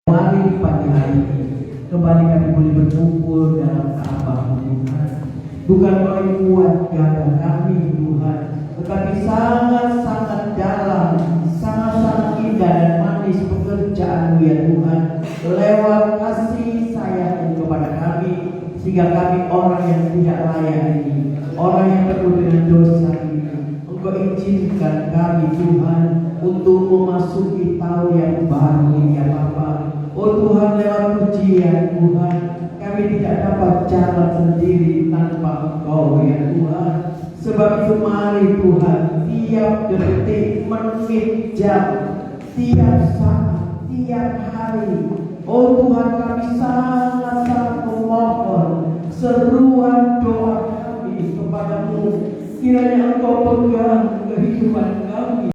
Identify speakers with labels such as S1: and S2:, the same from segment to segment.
S1: Mari di pagi hari ini kembali kami boleh berkumpul dalam nama Tuhan. Bukan oleh kuat gagah kami Tuhan, tetapi sangat-sangat dalam, sangat-sangat indah dan manis pekerjaan-Mu ya Tuhan. Lewat kasih sayang kepada kami, sehingga kami orang yang tidak layak ini, orang yang penuh dengan dosa ini, Engkau izinkan kami Tuhan untuk memasuki tahun yang baru ya Bapa. Oh Tuhan, lewat pujian Tuhan, kami tidak dapat jalan sendiri tanpa Engkau ya Tuhan. Sebab itu mari Tuhan, tiap detik, menit, jam, tiap saat, tiap hari, oh Tuhan, kami sangat-sangat memohon seruan doa kami kepadamu. Kiranya Engkau pegang kehidupan kami.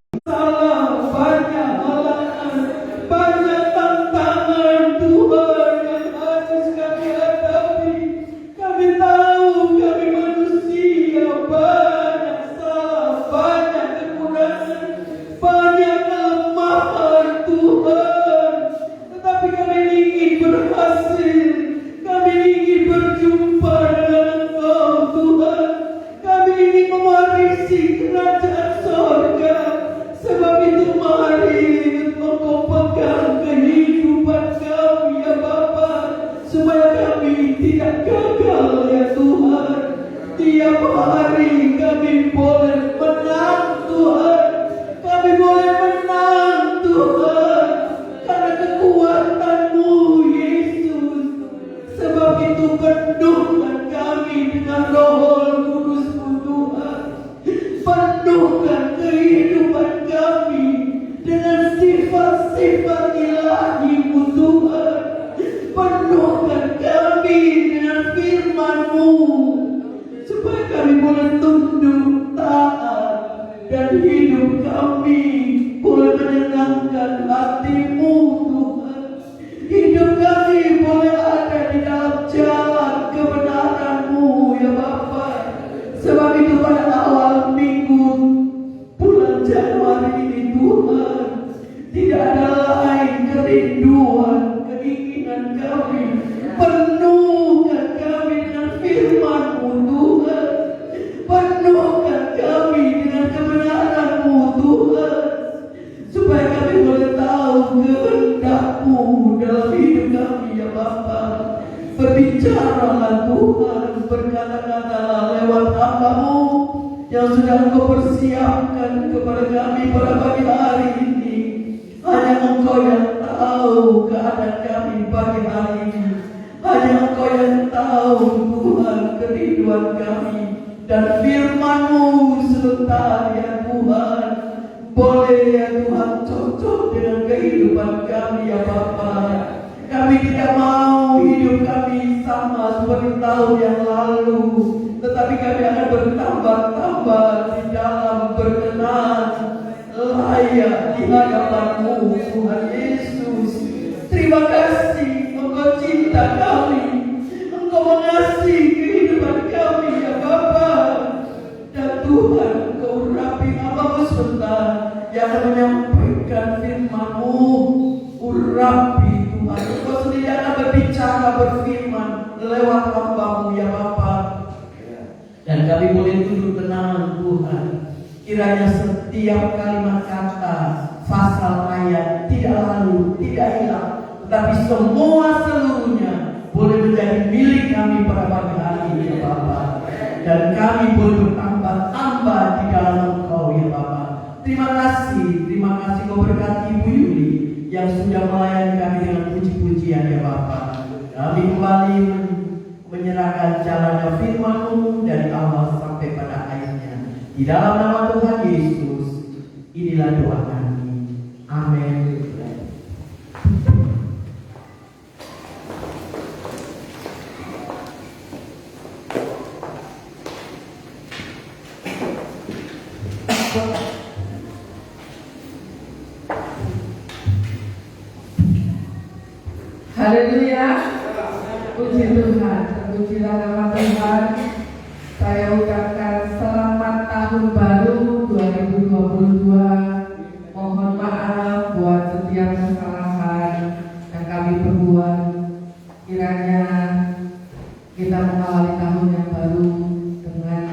S1: Berbicaralah Tuhan, berkata-katalah lewat hamba-Mu yang sudah Engkau persiapkan kepada kami pada pagi hari ini. Hanya Engkau yang tahu keadaan kami pagi hari ini. Hanya Engkau yang tahu Tuhan kerinduan kami. Dan firman-Mu sebentar ya Tuhan, boleh ya Tuhan cocok dengan kehidupan kami ya Bapa. Kami tidak mau hidup kami sama seperti tahun yang lalu, tetapi kami akan bertambah-tambah di dalam berkenan layak di hadapan-Mu Tuhan Yesus. Terima kasih Engkau cinta kami, Engkau mengasihi kehidupan kami ya Bapa. Dan Tuhan, Engkau urapi hamba-Mu sebentar yang akan menyampaikan firman-Mu. Urapi Tuhan, Engkau sendiri akan berbicara, berfirman lewat hamba-Mu ya Bapa. Dan kami boleh tunduk tenang Tuhan. Kiranya setiap kalimat kata, pasal ayat tidak lalu, tidak hilang, tetapi semua seluruhnya boleh menjadi milik kami pada pagi hari ini ya Bapa. Dan kami boleh bertambah-tambah di dalam Engkau ya Bapa. Terima kasih Kau berkati Ibu Yuli yang sudah melayani kami dengan puji-pujian ya Bapa. Kami kembali menyerahkan jalannya firman-Mu dari awal sampai pada akhirnya. Di dalam nama Tuhan Yesus, inilah doa kami. Amin.
S2: Haleluya, puji Tuhan, terpujilah nama Tuhan. Saya ucapkan selamat tahun baru 2022. Mohon maaf buat setiap kesalahan yang kami Tuhan, kiranya kita mengawali tahun yang baru dengan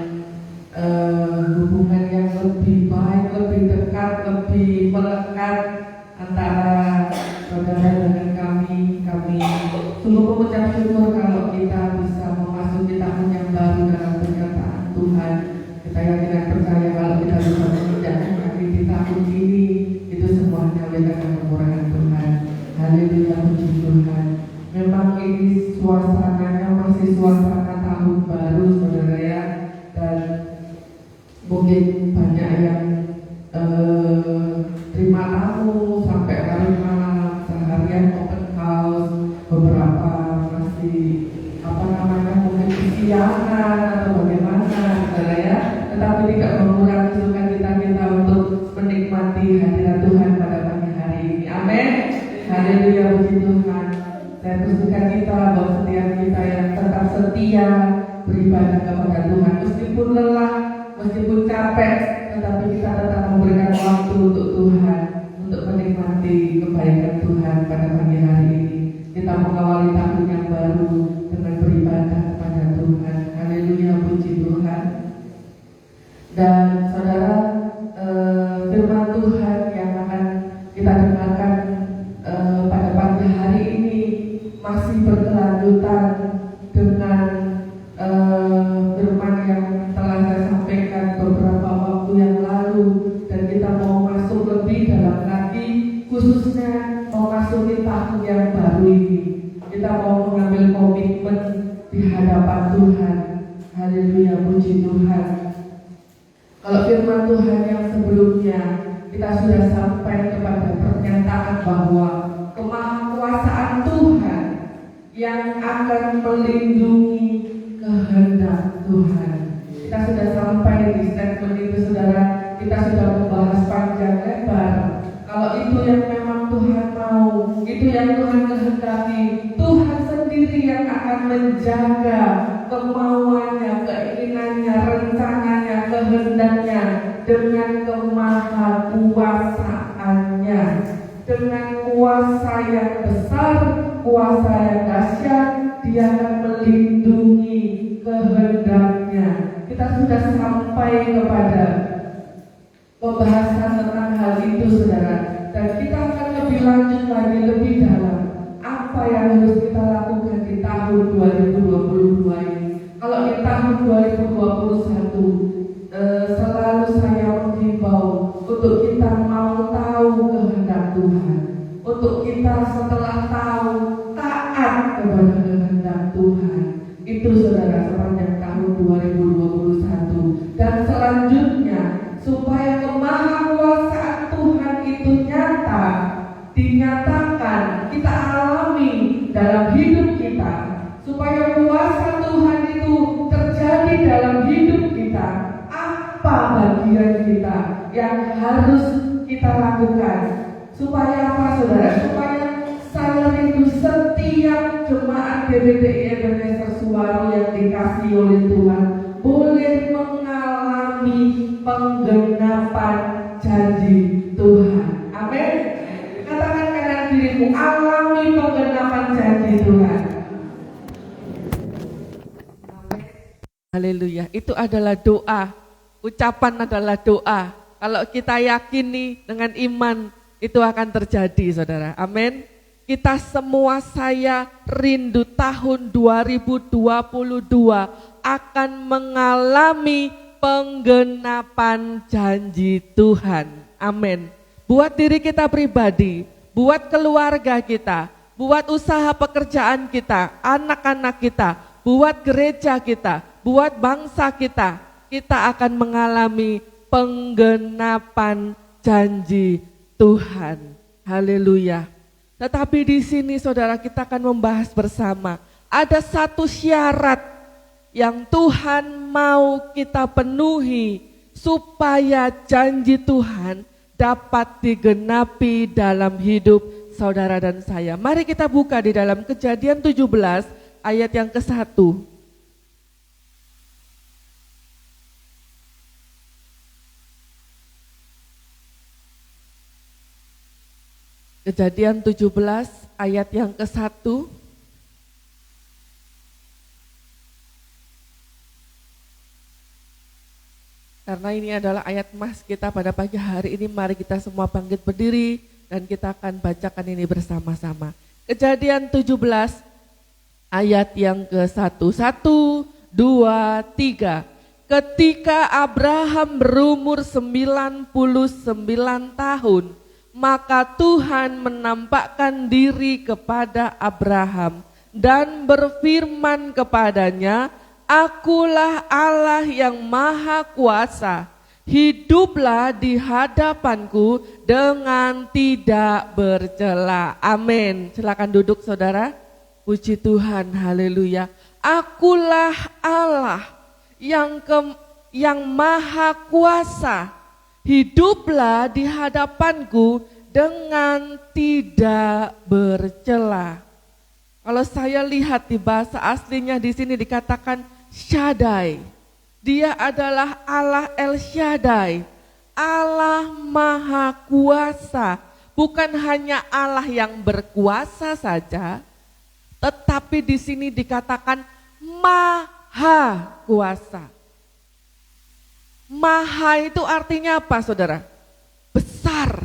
S2: hubungan yang lebih baik, lebih dekat, lebih melekat antara saudara dengan kami. Kami sungguh mengucap syukur kalau kita bisa memasuki tahun yang baru dalam penyertaan Tuhan. Kita yakin dan percaya kalau kita bisa menjalankan di tahun ini, itu semuanya oleh karena kemurahan Tuhan. Haleluya, puji Tuhan. Memang ini suasananya masih suasana tahun baru, saudara ya, dan mungkin banyak yang terima tamu sampai hari malam, seharian open house, beberapa masih mungkin kesiangan atau bagaimana, saudara ya, tetapi tidak mengurangi sukacita kita untuk menikmati hadirat Tuhan pada pagi hari ini. Amin. Haleluya, puji Tuhan. Dan bersukacita bahwa setiap kita yang tetap setia beribadah kepada Tuhan, meskipun lelah, meskipun capek, tetapi kita tetap memberikan waktu untuk Tuhan, untuk menikmati kebaikan Tuhan pada pagi hari ini. Kita mengawali tahun yang baru dengan beribadah kepada Tuhan. Haleluya, puji Tuhan. Dan saudara, firman Tuhan yang akan kita dengarkan pada pagi hari ini masih berkelanjutan dengan firman yang telah saya sampaikan beberapa waktu yang lalu, dan kita mau masuk lebih dalam lagi, khususnya mau masuki tahun yang baru ini. Kita mau mengambil komitmen di hadapan Tuhan. Haleluya, puji Tuhan. Kalau firman Tuhan yang sebelumnya kita sudah sampai kepada pernyataan bahwa kemahakuasaan Tuhan yang akan melindungi kehendak Tuhan. Kita sudah sampai di statement itu, saudara. Kita sudah membahas panjang lebar. Kalau itu yang memang Tuhan mau, itu yang Tuhan kehendaki, Tuhan sendiri yang akan menjaga kemauannya, keinginannya, rencananya, kehendaknya dengan kemahakuasaannya, dengan kuasa yang besar, kuasa yang dahsyat. Dia akan melindungi kehendaknya. Kita sudah sampai kepada pembahasan tentang hal itu, saudara. Dan kita akan lebih lanjut lagi, lebih dalam apa yang harus kita lakukan di tahun 2022 ini. Kalau di tahun 2021 selalu saya menghimbau untuk kita mau tahu kehendak Tuhan, untuk kita setelah tahu taat kepada kehendak Tuhan. Itu, saudara, sepanjang tahun 2021. Dan selanjutnya, supaya kemahakuasaan Tuhan itu nyata, dinyatakan, kita alami dalam hidup kita, supaya kuasa Tuhan itu terjadi dalam hidup kita. Apa bagian kita yang harus kita lakukan? Supaya apa, saudara? Supaya saya rindu setiap jemaat GBTI Ebenezer Suwaru yang dikasihi oleh Tuhan boleh mengalami penggenapan janji Tuhan. Amin. Katakan kanan dirimu, alami penggenapan janji Tuhan.
S3: Haleluya. Itu adalah doa. Ucapan adalah doa. Kalau kita yakini dengan iman, itu akan terjadi, saudara. Amin. Kita semua, saya rindu tahun 2022 akan mengalami penggenapan janji Tuhan. Amin. Buat diri kita pribadi, buat keluarga kita, buat usaha pekerjaan kita, anak-anak kita, buat gereja kita, buat bangsa kita, kita akan mengalami penggenapan janji Tuhan. Haleluya. Tetapi di sini, saudara, kita akan membahas bersama. Ada satu syarat yang Tuhan mau kita penuhi supaya janji Tuhan dapat digenapi dalam hidup saudara dan saya. Mari kita buka di dalam Kejadian 17 ayat yang ke-1. Kejadian 17 ayat yang ke-1. Karena ini adalah ayat emas kita pada pagi hari ini, mari kita semua bangkit berdiri dan kita akan bacakan ini bersama-sama. Kejadian 17 ayat yang ke-1. 1, 2, 3. Ketika Abraham berumur 99 tahun, maka Tuhan menampakkan diri kepada Abraham dan berfirman kepadanya, Akulah Allah yang Maha Kuasa, hiduplah di hadapanku dengan tidak bercela. Amin. Silakan duduk saudara. Puji Tuhan, haleluya. Akulah Allah yang Maha Kuasa, hiduplah di hadapanku dengan tidak bercela. Kalau saya lihat di bahasa aslinya di sini dikatakan Shaddai. Dia adalah Allah El Shaddai, Allah Maha Kuasa. Bukan hanya Allah yang berkuasa saja, tetapi di sini dikatakan Maha Kuasa. Maha itu artinya apa saudara? Besar,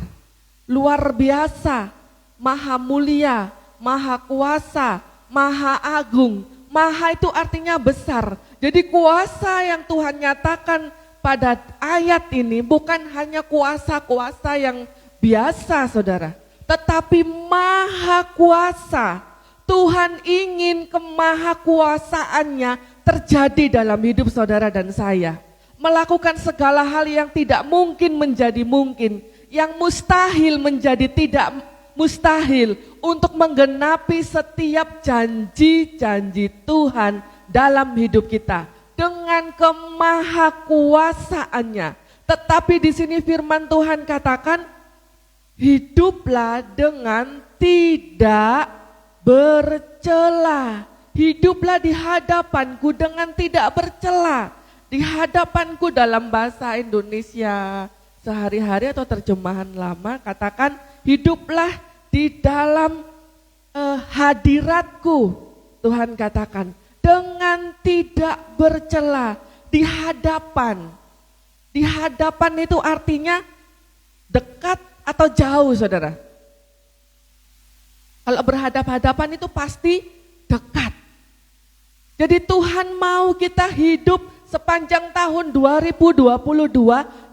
S3: luar biasa, maha mulia, maha kuasa, maha agung. Maha itu artinya besar. Jadi kuasa yang Tuhan nyatakan pada ayat ini bukan hanya kuasa-kuasa yang biasa saudara. Tetapi maha kuasa. Tuhan ingin kemahakuasaannya terjadi dalam hidup saudara dan saya. Melakukan segala hal yang tidak mungkin menjadi mungkin. Yang mustahil menjadi tidak mustahil, untuk menggenapi setiap janji-janji Tuhan dalam hidup kita dengan kemahakuasaannya. Tetapi di sini firman Tuhan katakan, hiduplah dengan tidak bercela. Hiduplah di hadapanku dengan tidak bercela. Di hadapanku dalam bahasa Indonesia sehari-hari atau terjemahan lama katakan, hiduplah di dalam hadiratku. Tuhan katakan dengan tidak bercela, di hadapan. Di hadapan itu artinya dekat atau jauh saudara. Kalau berhadap-hadapan itu pasti dekat. Jadi Tuhan mau kita hidup sepanjang tahun 2022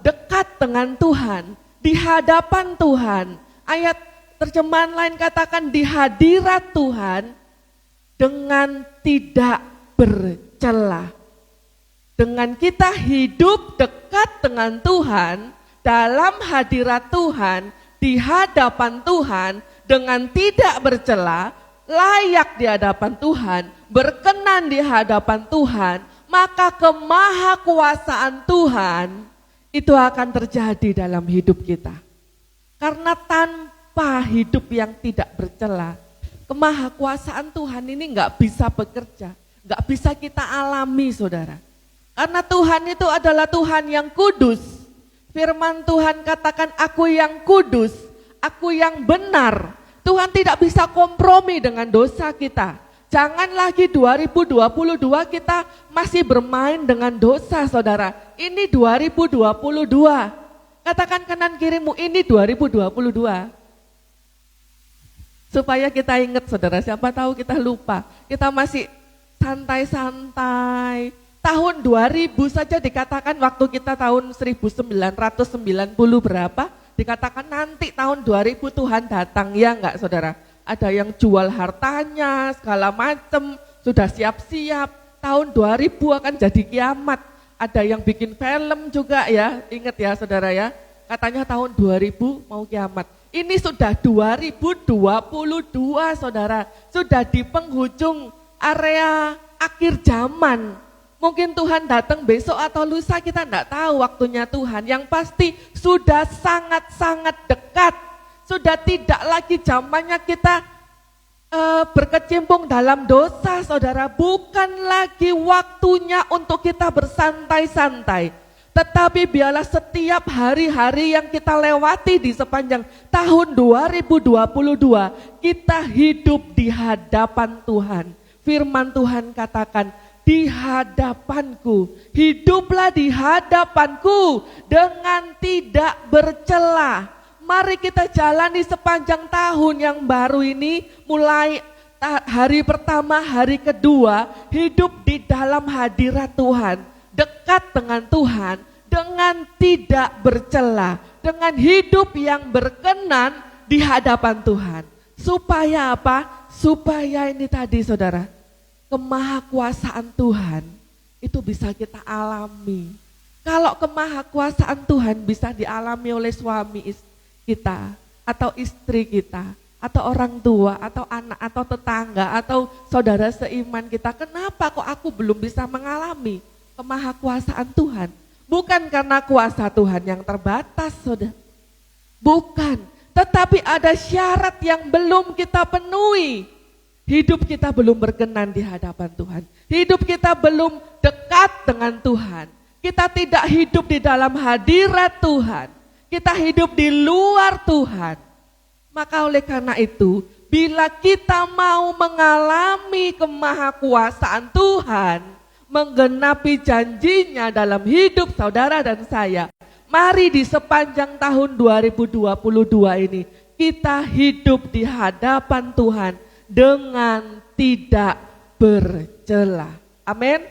S3: dekat dengan Tuhan, di hadapan Tuhan. Ayat terjemahan lain katakan di hadirat Tuhan dengan tidak bercela. Dengan kita hidup dekat dengan Tuhan, dalam hadirat Tuhan, di hadapan Tuhan, dengan tidak bercela, layak di hadapan Tuhan, berkenan di hadapan Tuhan, maka kemahakuasaan Tuhan itu akan terjadi dalam hidup kita. Karena tanpa hidup yang tidak bercela, kemahakuasaan Tuhan ini nggak bisa bekerja, nggak bisa kita alami saudara. Karena Tuhan itu adalah Tuhan yang kudus. Firman Tuhan katakan, aku yang kudus, aku yang benar. Tuhan tidak bisa kompromi dengan dosa kita. Jangan lagi 2022 kita masih bermain dengan dosa saudara. Ini 2022. Katakan kanan kirimu, ini 2022. Supaya kita ingat saudara, siapa tahu kita lupa. Kita masih santai-santai. Tahun 2000 saja dikatakan waktu kita tahun 1990 berapa, dikatakan nanti tahun 2000 Tuhan datang, ya enggak saudara? Ada yang jual hartanya, segala macam, sudah siap-siap. Tahun 2000 akan jadi kiamat. Ada yang bikin film juga ya, ingat ya saudara ya. Katanya tahun 2000 mau kiamat. Ini sudah 2022 saudara. Sudah di penghujung area akhir zaman. Mungkin Tuhan datang besok atau lusa, kita enggak tahu waktunya Tuhan. Yang pasti sudah sangat-sangat dekat. Sudah tidak lagi zamannya kita berkecimpung dalam dosa saudara. Bukan lagi waktunya untuk kita bersantai-santai. Tetapi biarlah setiap hari-hari yang kita lewati di sepanjang tahun 2022, kita hidup di hadapan Tuhan. Firman Tuhan katakan, di hadapanku, hiduplah di hadapanku dengan tidak bercela. Mari kita jalani sepanjang tahun yang baru ini, mulai hari pertama, hari kedua, hidup di dalam hadirat Tuhan, dekat dengan Tuhan, dengan tidak bercela, dengan hidup yang berkenan di hadapan Tuhan. Supaya apa? Supaya ini tadi saudara, kemahakuasaan Tuhan itu bisa kita alami. Kalau kemahakuasaan Tuhan bisa dialami oleh suami kita, atau istri kita, atau orang tua, atau anak, atau tetangga, atau saudara seiman kita, kenapa kok aku belum bisa mengalami kemahakuasaan Tuhan? Bukan karena kuasa Tuhan yang terbatas, saudara. Bukan, tetapi ada syarat yang belum kita penuhi. Hidup kita belum berkenan di hadapan Tuhan. Hidup kita belum dekat dengan Tuhan. Kita tidak hidup di dalam hadirat Tuhan. Kita hidup di luar Tuhan. Maka oleh karena itu, bila kita mau mengalami kemahakuasaan Tuhan, menggenapi janjinya dalam hidup saudara dan saya, mari di sepanjang tahun 2022 ini, kita hidup di hadapan Tuhan dengan tidak bercela. Amin.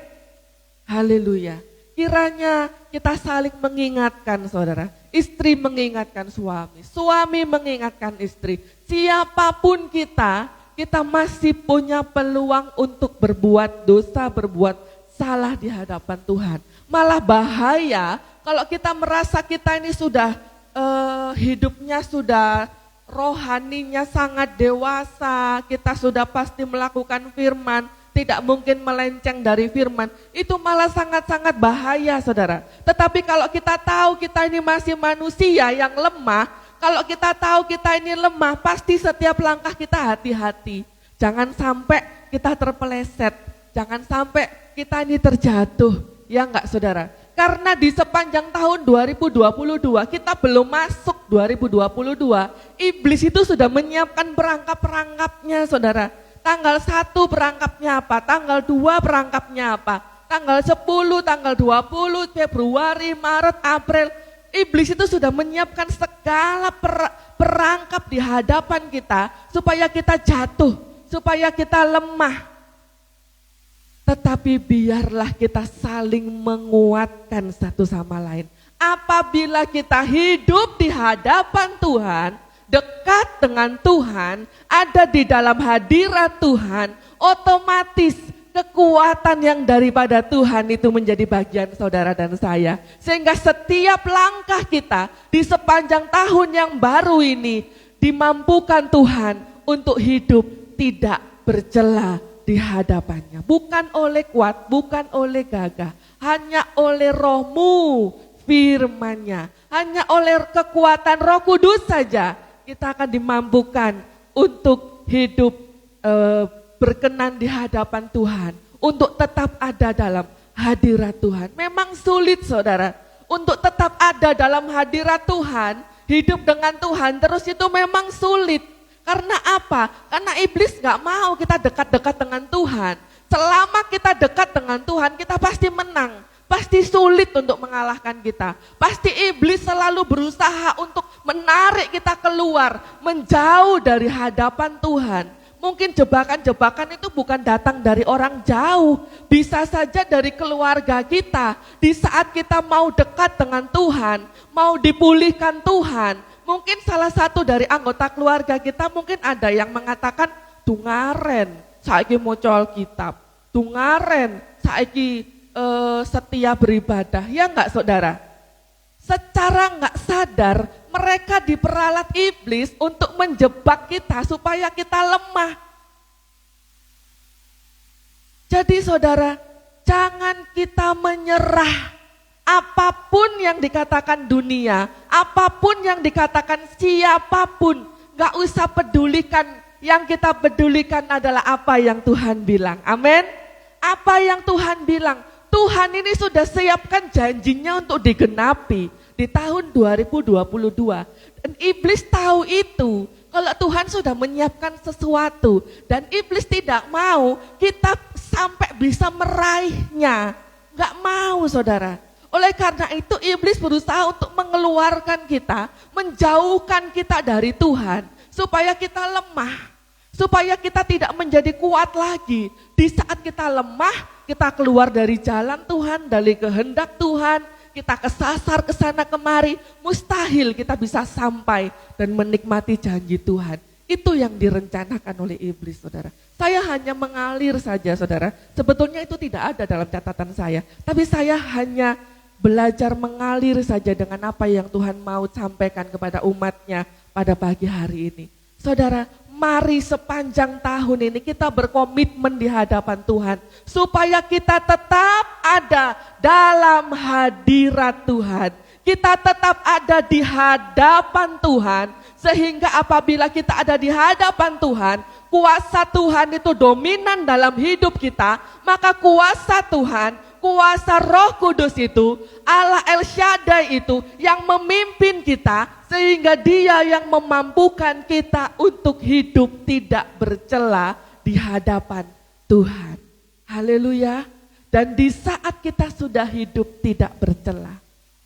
S3: Haleluya. Kiranya kita saling mengingatkan saudara. Istri mengingatkan suami. Suami mengingatkan istri. Siapapun kita masih punya peluang untuk berbuat dosa, berbuat salah di hadapan Tuhan. Malah bahaya kalau kita merasa kita ini sudah hidupnya sudah rohaninya sangat dewasa, kita sudah pasti melakukan firman, tidak mungkin melenceng dari firman, itu malah sangat-sangat bahaya saudara. Tetapi kalau kita tahu kita ini masih manusia yang lemah, kalau kita tahu kita ini lemah, pasti setiap langkah kita hati-hati. Jangan sampai kita terpeleset, jangan sampai kita ini terjatuh, ya enggak saudara? Karena di sepanjang tahun 2022, kita belum masuk 2022, iblis itu sudah menyiapkan perangkap-perangkapnya saudara. Tanggal 1 perangkapnya apa, tanggal 2 perangkapnya apa, tanggal 10, tanggal 20, Februari, Maret, April. Iblis itu sudah menyiapkan segala perangkap di hadapan kita supaya kita jatuh, supaya kita lemah. Tetapi biarlah kita saling menguatkan satu sama lain. Apabila kita hidup di hadapan Tuhan, dekat dengan Tuhan, ada di dalam hadirat Tuhan, otomatis kekuatan yang daripada Tuhan itu menjadi bagian saudara dan saya. Sehingga setiap langkah kita di sepanjang tahun yang baru ini dimampukan Tuhan untuk hidup tidak bercela di hadapannya, bukan oleh kuat, bukan oleh gagah, hanya oleh rohmu, firman-Nya, hanya oleh kekuatan Roh Kudus saja kita akan dimampukan untuk hidup berkenan di hadapan Tuhan, untuk tetap ada dalam hadirat Tuhan. Memang sulit saudara, untuk tetap ada dalam hadirat Tuhan, hidup dengan Tuhan terus itu memang sulit. Karena apa? Karena iblis gak mau kita dekat-dekat dengan Tuhan. Selama kita dekat dengan Tuhan, kita pasti menang. Pasti sulit untuk mengalahkan kita. Pasti iblis selalu berusaha untuk menarik kita keluar, menjauh dari hadapan Tuhan. Mungkin jebakan-jebakan itu bukan datang dari orang jauh. Bisa saja dari keluarga kita. Di saat kita mau dekat dengan Tuhan, mau dipulihkan Tuhan, mungkin salah satu dari anggota keluarga kita mungkin ada yang mengatakan, "Tungaren, saiki maca Alkitab, tungaren, saiki setia beribadah." Ya enggak saudara? Secara enggak sadar mereka diperalat iblis untuk menjebak kita supaya kita lemah. Jadi saudara, jangan kita menyerah. Apapun yang dikatakan dunia, apapun yang dikatakan siapapun, gak usah pedulikan. Yang kita pedulikan adalah apa yang Tuhan bilang. Amin. Apa yang Tuhan bilang. Tuhan ini sudah siapkan janjinya untuk digenapi di tahun 2022. Dan iblis tahu itu, kalau Tuhan sudah menyiapkan sesuatu dan iblis tidak mau kita sampai bisa meraihnya. Enggak mau saudara. Oleh karena itu iblis berusaha untuk mengeluarkan kita, menjauhkan kita dari Tuhan. Supaya kita lemah, supaya kita tidak menjadi kuat lagi. Di saat kita lemah, kita keluar dari jalan Tuhan, dari kehendak Tuhan, kita kesasar ke sana kemari, mustahil kita bisa sampai dan menikmati janji Tuhan. Itu yang direncanakan oleh iblis, saudara. Saya hanya mengalir saja, saudara. Sebetulnya itu tidak ada dalam catatan saya, tapi saya hanya belajar mengalir saja dengan apa yang Tuhan mau sampaikan kepada umatnya pada pagi hari ini. Saudara, mari sepanjang tahun ini kita berkomitmen di hadapan Tuhan supaya kita tetap ada dalam hadirat Tuhan. Kita tetap ada di hadapan Tuhan sehingga apabila kita ada di hadapan Tuhan, kuasa Tuhan itu dominan dalam hidup kita, maka kuasa Tuhan, kuasa Roh Kudus itu, Allah El Shaddai itu yang memimpin kita sehingga Dia yang memampukan kita untuk hidup tidak bercela di hadapan Tuhan. Haleluya. Dan di saat kita sudah hidup tidak bercela,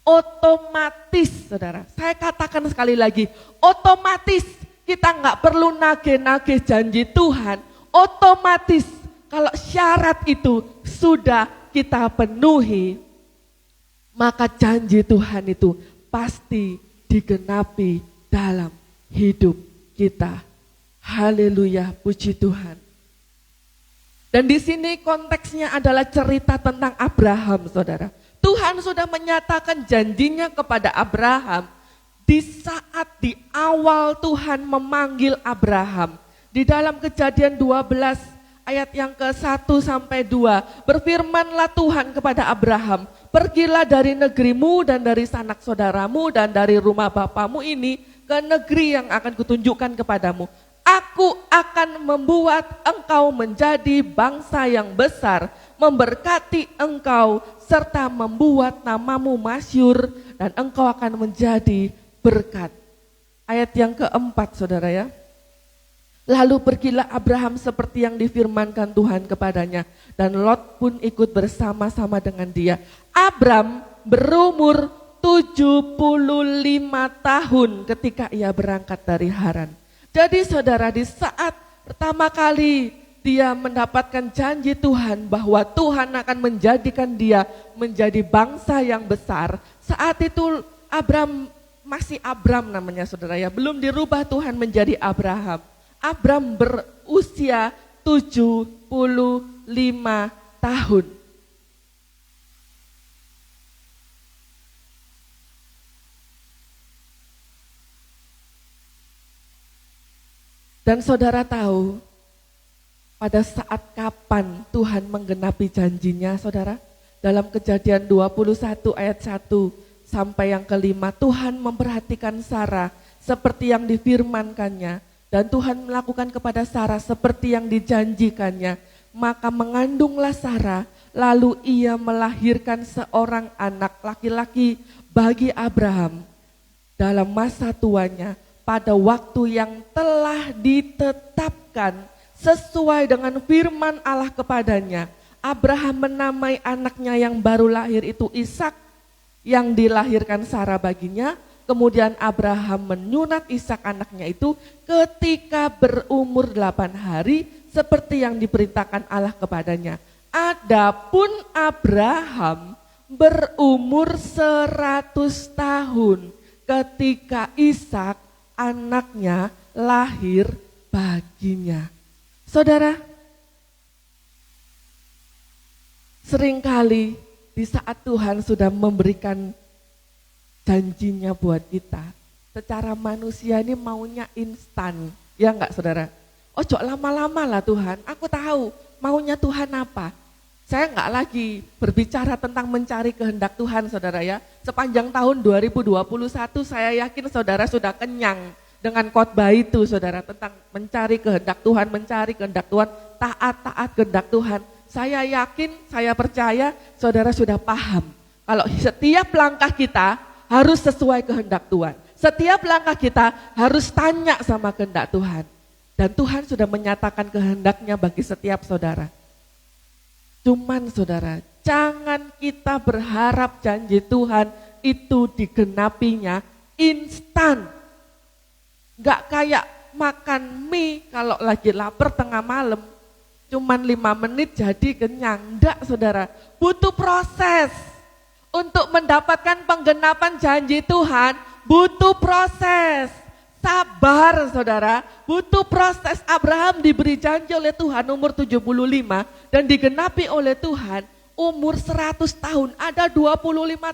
S3: otomatis saudara, saya katakan sekali lagi, otomatis kita nggak perlu nagih-nagih janji Tuhan. Otomatis kalau syarat itu sudah kita penuhi, maka janji Tuhan itu pasti digenapi dalam hidup kita. Haleluya, puji Tuhan. Dan di sini konteksnya adalah cerita tentang Abraham, saudara. Tuhan sudah menyatakan janjinya kepada Abraham di saat di awal Tuhan memanggil Abraham. Di dalam Kejadian 12 ayat yang ke-1 sampai 2, berfirmanlah Tuhan kepada Abraham, pergilah dari negerimu dan dari sanak saudaramu dan dari rumah bapamu ini ke negeri yang akan kutunjukkan kepadamu. Aku akan membuat engkau menjadi bangsa yang besar, memberkati engkau serta membuat namamu masyhur dan engkau akan menjadi berkat. Ayat yang keempat saudara ya. Lalu pergilah Abraham seperti yang difirmankan Tuhan kepadanya dan Lot pun ikut bersama-sama dengan dia. Abram berumur 75 tahun ketika ia berangkat dari Haran. Jadi saudara, di saat pertama kali dia mendapatkan janji Tuhan bahwa Tuhan akan menjadikan dia menjadi bangsa yang besar, saat itu Abram masih Abram namanya saudara ya, belum dirubah Tuhan menjadi Abraham. Abram berusia 75 tahun. Dan saudara tahu pada saat kapan Tuhan menggenapi janjinya saudara? Dalam Kejadian 21 ayat 1 sampai yang kelima, Tuhan memperhatikan Sarah seperti yang difirmankannya. Dan Tuhan melakukan kepada Sarah seperti yang dijanjikannya. Maka mengandunglah Sarah, lalu ia melahirkan seorang anak laki-laki bagi Abraham dalam masa tuanya, pada waktu yang telah ditetapkan sesuai dengan firman Allah kepadanya. Abraham menamai anaknya yang baru lahir itu Ishak, yang dilahirkan Sarah baginya. Kemudian Abraham menyunat Ishak anaknya itu ketika berumur 8 hari seperti yang diperintahkan Allah kepadanya. Adapun Abraham berumur 100 tahun ketika Ishak anaknya lahir baginya. Saudara, seringkali di saat Tuhan sudah memberikan janjinya buat kita, secara manusia ini maunya instan, ya enggak saudara? Ojo lama-lama lah Tuhan, aku tahu maunya Tuhan apa. Saya enggak lagi berbicara tentang mencari kehendak Tuhan saudara ya. Sepanjang tahun 2021 saya yakin saudara sudah kenyang dengan khotbah itu saudara, tentang mencari kehendak Tuhan, taat kehendak Tuhan. Saya yakin, saya percaya saudara sudah paham. Kalau setiap langkah kita harus sesuai kehendak Tuhan. Setiap langkah kita harus tanya sama kehendak Tuhan. Dan Tuhan sudah menyatakan kehendaknya bagi setiap saudara. Cuman saudara, jangan kita berharap janji Tuhan itu digenapinya instan. Gak kayak makan mie kalau lagi lapar tengah malam. Cuman 5 menit jadi kenyang. Enggak saudara, butuh proses. Untuk mendapatkan penggenapan janji Tuhan, butuh proses. Sabar saudara, butuh proses. Abraham diberi janji oleh Tuhan umur 75 dan digenapi oleh Tuhan umur 100 tahun. Ada 25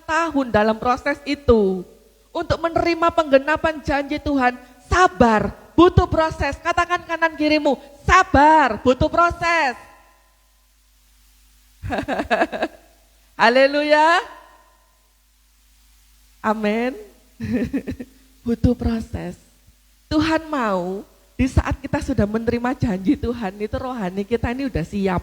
S3: tahun dalam proses itu. Untuk menerima penggenapan janji Tuhan, sabar, butuh proses. Katakan kanan kirimu, sabar, butuh proses. Haleluya. Amin. Butuh proses. Tuhan mau di saat kita sudah menerima janji Tuhan itu rohani kita ini udah siap.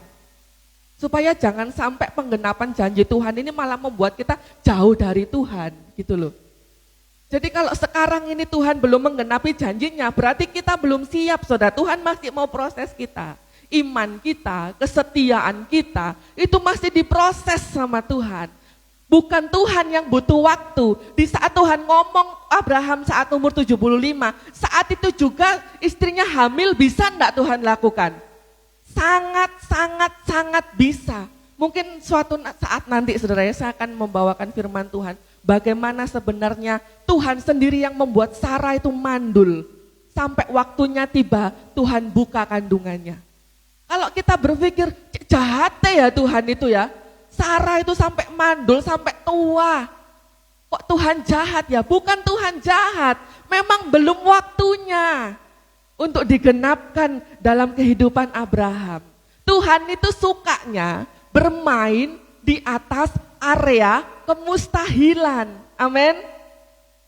S3: Supaya jangan sampai penggenapan janji Tuhan ini malah membuat kita jauh dari Tuhan gitu loh. Jadi kalau sekarang ini Tuhan belum menggenapi janjinya berarti kita belum siap saudara. Tuhan masih mau proses kita. Iman kita, kesetiaan kita itu masih diproses sama Tuhan. Bukan Tuhan yang butuh waktu. Di saat Tuhan ngomong Abraham saat umur 75, saat itu juga istrinya hamil bisa enggak Tuhan lakukan? Sangat bisa. Mungkin suatu saat nanti saudara saya akan membawakan firman Tuhan. Bagaimana sebenarnya Tuhan sendiri yang membuat Sarah itu mandul. Sampai waktunya tiba Tuhan buka kandungannya. Kalau kita berpikir jahat ya Tuhan itu ya. Sarah itu sampai mandul, sampai tua. Kok Tuhan jahat ya? Bukan Tuhan jahat, memang belum waktunya untuk digenapkan dalam kehidupan Abraham. Tuhan itu sukanya bermain di atas area kemustahilan. Amin.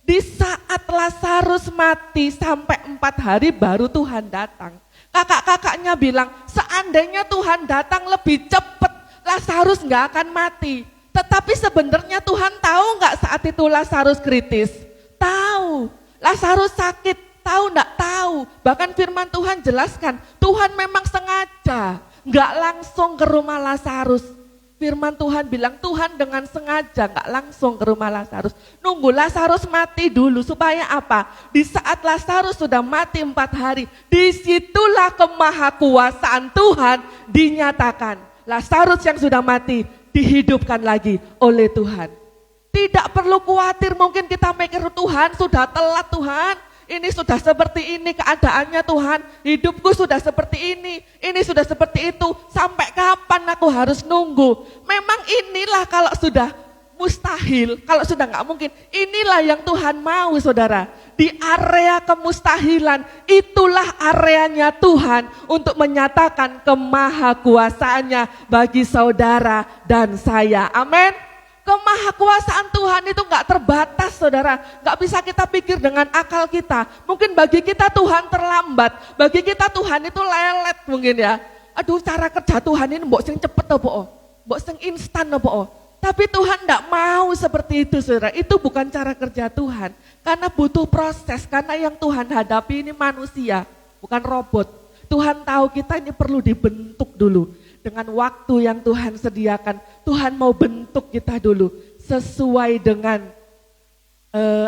S3: Di saat Lazarus mati sampai 4 hari baru Tuhan datang. Kakak-kakaknya bilang, seandainya Tuhan datang lebih cepat, Lazarus nggak akan mati. Tetapi sebenarnya Tuhan tahu nggak saat itu Lazarus kritis? Tahu. Lazarus sakit, tahu nggak? Tahu. Bahkan firman Tuhan jelaskan, Tuhan memang sengaja nggak langsung ke rumah Lazarus. Firman Tuhan bilang Tuhan dengan sengaja nggak langsung ke rumah Lazarus. Nunggu Lazarus mati dulu supaya apa? Di saat Lazarus sudah mati 4 hari, disitulah kemahakuasaan Tuhan dinyatakan. Lazarus yang sudah mati dihidupkan lagi oleh Tuhan. Tidak perlu khawatir, mungkin kita mikir Tuhan sudah telat Tuhan. Ini sudah seperti ini keadaannya Tuhan, hidupku sudah seperti ini sudah seperti itu. Sampai kapan aku harus nunggu? Memang inilah kalau sudah mustahil, kalau sudah nggak mungkin, inilah yang Tuhan mau saudara. Di area kemustahilan, itulah areanya Tuhan untuk menyatakan kemahakuasaannya bagi saudara dan saya. Amin. Kemahakuasaan Tuhan itu nggak terbatas saudara. Nggak bisa kita pikir dengan akal kita. Mungkin bagi kita Tuhan terlambat, bagi kita Tuhan itu lelet mungkin ya. Aduh cara kerja Tuhan ini mbok sing cepet apa oh, mbok sing instan apa oh. Tapi Tuhan tidak mau seperti itu saudara, itu bukan cara kerja Tuhan. Karena butuh proses, karena yang Tuhan hadapi ini manusia, bukan robot. Tuhan tahu kita ini perlu dibentuk dulu. Dengan waktu yang Tuhan sediakan, Tuhan mau bentuk kita dulu. Sesuai dengan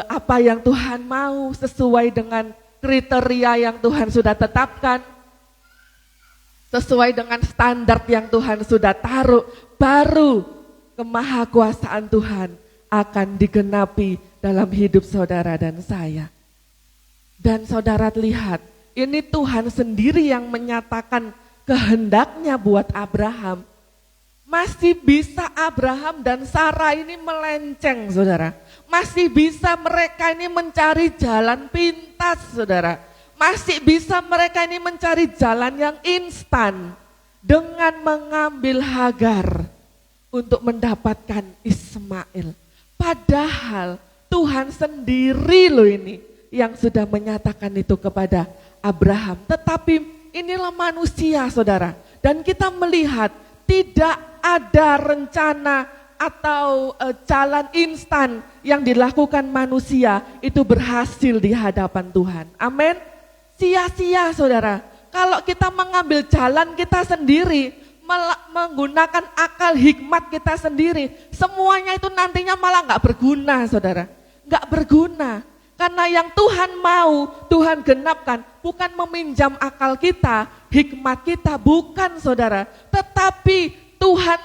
S3: apa yang Tuhan mau, sesuai dengan kriteria yang Tuhan sudah tetapkan. Sesuai dengan standar yang Tuhan sudah taruh, baru kemahakuasaan Tuhan akan digenapi dalam hidup saudara dan saya. Dan saudara lihat, ini Tuhan sendiri yang menyatakan kehendaknya buat Abraham. Masih bisa Abraham dan Sarah ini melenceng saudara. Masih bisa mereka ini mencari jalan pintas saudara. Masih bisa mereka ini mencari jalan yang instan dengan mengambil Hagar untuk mendapatkan Ismail. Padahal Tuhan sendiri loh ini yang sudah menyatakan itu kepada Abraham. Tetapi inilah manusia saudara. Dan kita melihat Tidak ada rencana atau jalan instan yang dilakukan manusia itu berhasil di hadapan Tuhan. Amin. Sia-sia saudara. Kalau kita mengambil jalan kita sendiri, menggunakan akal hikmat kita sendiri, semuanya itu nantinya malah gak berguna saudara. Gak berguna. Karena yang Tuhan mau, Tuhan genapkan, bukan meminjam akal kita, hikmat kita, bukan saudara. Tetapi Tuhan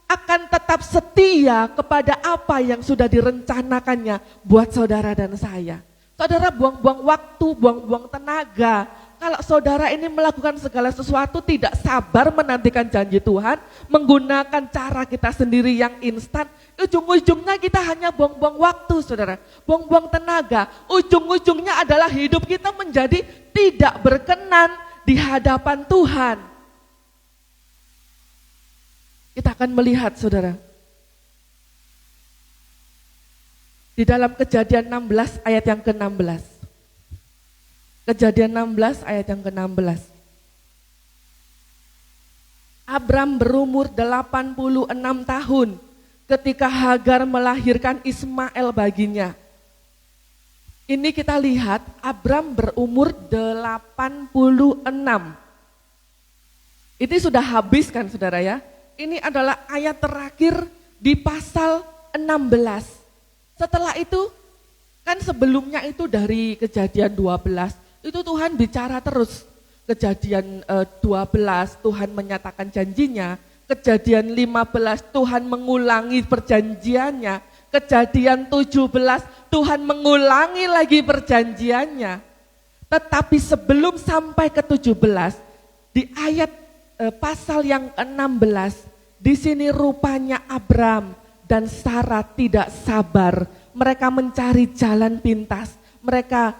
S3: akan tetap setia kepada apa yang sudah direncanakannya buat saudara dan saya. Saudara buang-buang waktu, buang-buang tenaga. Kalau saudara ini melakukan segala sesuatu tidak sabar menantikan janji Tuhan, menggunakan cara kita sendiri yang instan, ujung-ujungnya kita hanya buang-buang waktu saudara, buang-buang tenaga. Ujung-ujungnya adalah hidup kita menjadi tidak berkenan di hadapan Tuhan. Kita akan melihat saudara, di dalam Kejadian 16 ayat yang ke-16. Kejadian 16 ayat yang ke-16. Abram berumur 86 tahun ketika Hagar melahirkan Ismail baginya. Ini kita lihat Abram berumur 86. Ini sudah habis kan saudara ya. Ini adalah ayat terakhir di pasal 16. Setelah itu kan sebelumnya itu dari Kejadian 12 itu Tuhan bicara terus. Kejadian 12 Tuhan menyatakan janjinya, Kejadian 15 Tuhan mengulangi perjanjiannya, Kejadian 17 Tuhan mengulangi lagi perjanjiannya. Tetapi sebelum sampai ke 17 di ayat pasal yang ke-16 di sini rupanya Abram dan Sarah tidak sabar. Mereka mencari jalan pintas. Mereka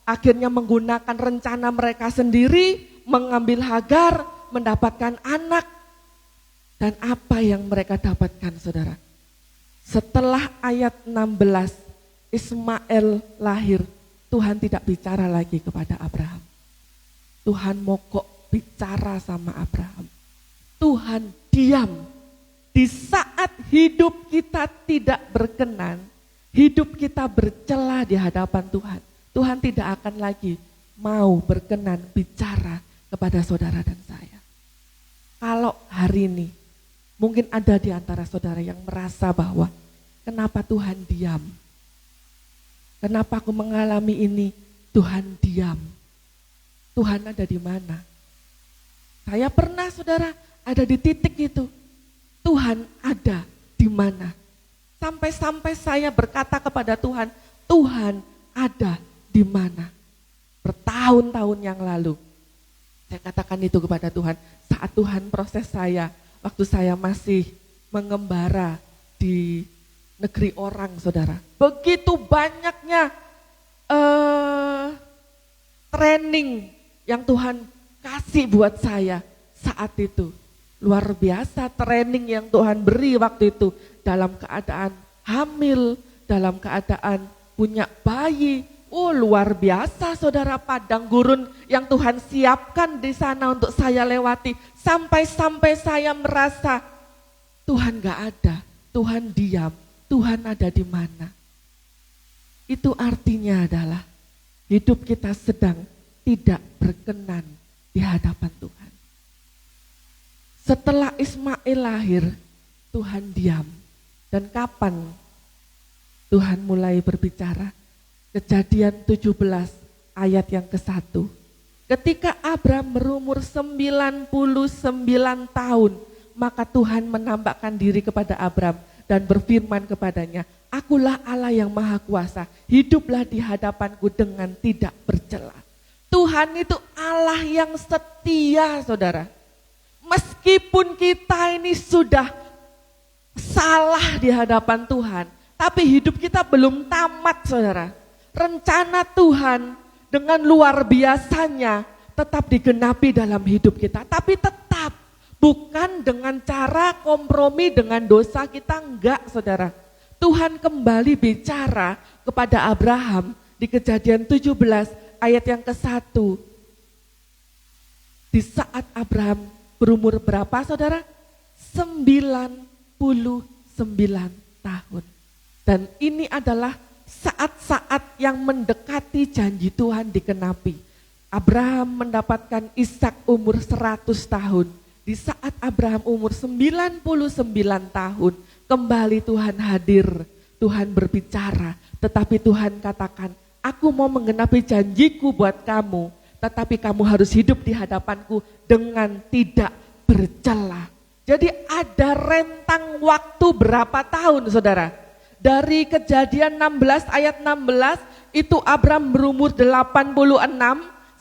S3: akhirnya menggunakan rencana mereka sendiri, mengambil Hagar, mendapatkan anak. Dan apa yang mereka dapatkan saudara? Setelah ayat 16, Ismail lahir, Tuhan tidak bicara lagi kepada Abraham. Tuhan mogok bicara sama Abraham. Tuhan diam. Di saat hidup kita tidak berkenan, hidup kita bercela di hadapan Tuhan, Tuhan tidak akan lagi mau berkenan bicara kepada saudara dan saya. Kalau hari ini mungkin ada di antara saudara yang merasa bahwa kenapa Tuhan diam? Kenapa aku mengalami ini? Tuhan diam. Tuhan ada di mana? Saya pernah saudara ada di titik itu. Tuhan ada di mana? Sampai-sampai saya berkata kepada Tuhan, Tuhan ada di mana? Bertahun-tahun yang lalu. Saya katakan itu kepada Tuhan saat Tuhan proses saya. Waktu saya masih mengembara di negeri orang saudara. Begitu banyaknya training yang Tuhan kasih buat saya saat itu. Luar biasa training yang Tuhan beri waktu itu. Dalam keadaan hamil, dalam keadaan punya bayi. Oh luar biasa saudara, padang gurun yang Tuhan siapkan di sana untuk saya lewati. Sampai-sampai saya merasa Tuhan gak ada, Tuhan diam, Tuhan ada di mana. Itu artinya adalah hidup kita sedang tidak berkenan di hadapan Tuhan. Setelah Ismail lahir, Tuhan diam. Dan kapan Tuhan mulai berbicara? Kejadian 17 ayat yang ke-1. Ketika Abram berumur 99 tahun, maka Tuhan menampakkan diri kepada Abram dan berfirman kepadanya, Akulah Allah yang Maha Kuasa, hiduplah di hadapanku dengan tidak bercela. Tuhan itu Allah yang setia saudara. Meskipun kita ini sudah salah di hadapan Tuhan, tapi hidup kita belum tamat saudara. Rencana Tuhan dengan luar biasanya tetap digenapi dalam hidup kita. Tapi tetap bukan dengan cara kompromi dengan dosa kita, enggak saudara. Tuhan kembali bicara kepada Abraham di Kejadian 17 ayat yang ke-1. Di saat Abraham berumur berapa saudara? tahun. Dan ini adalah saat-saat yang mendekati janji Tuhan dikenapi. Abraham mendapatkan Ishak umur 100 tahun. Di saat Abraham umur 99 tahun, kembali Tuhan hadir, Tuhan berbicara. Tetapi Tuhan katakan, aku mau menggenapi janjiku buat kamu, tetapi kamu harus hidup di hadapanku dengan tidak bercela. Jadi ada rentang waktu berapa tahun saudara? Dari Kejadian 16 ayat 16 itu Abraham berumur 86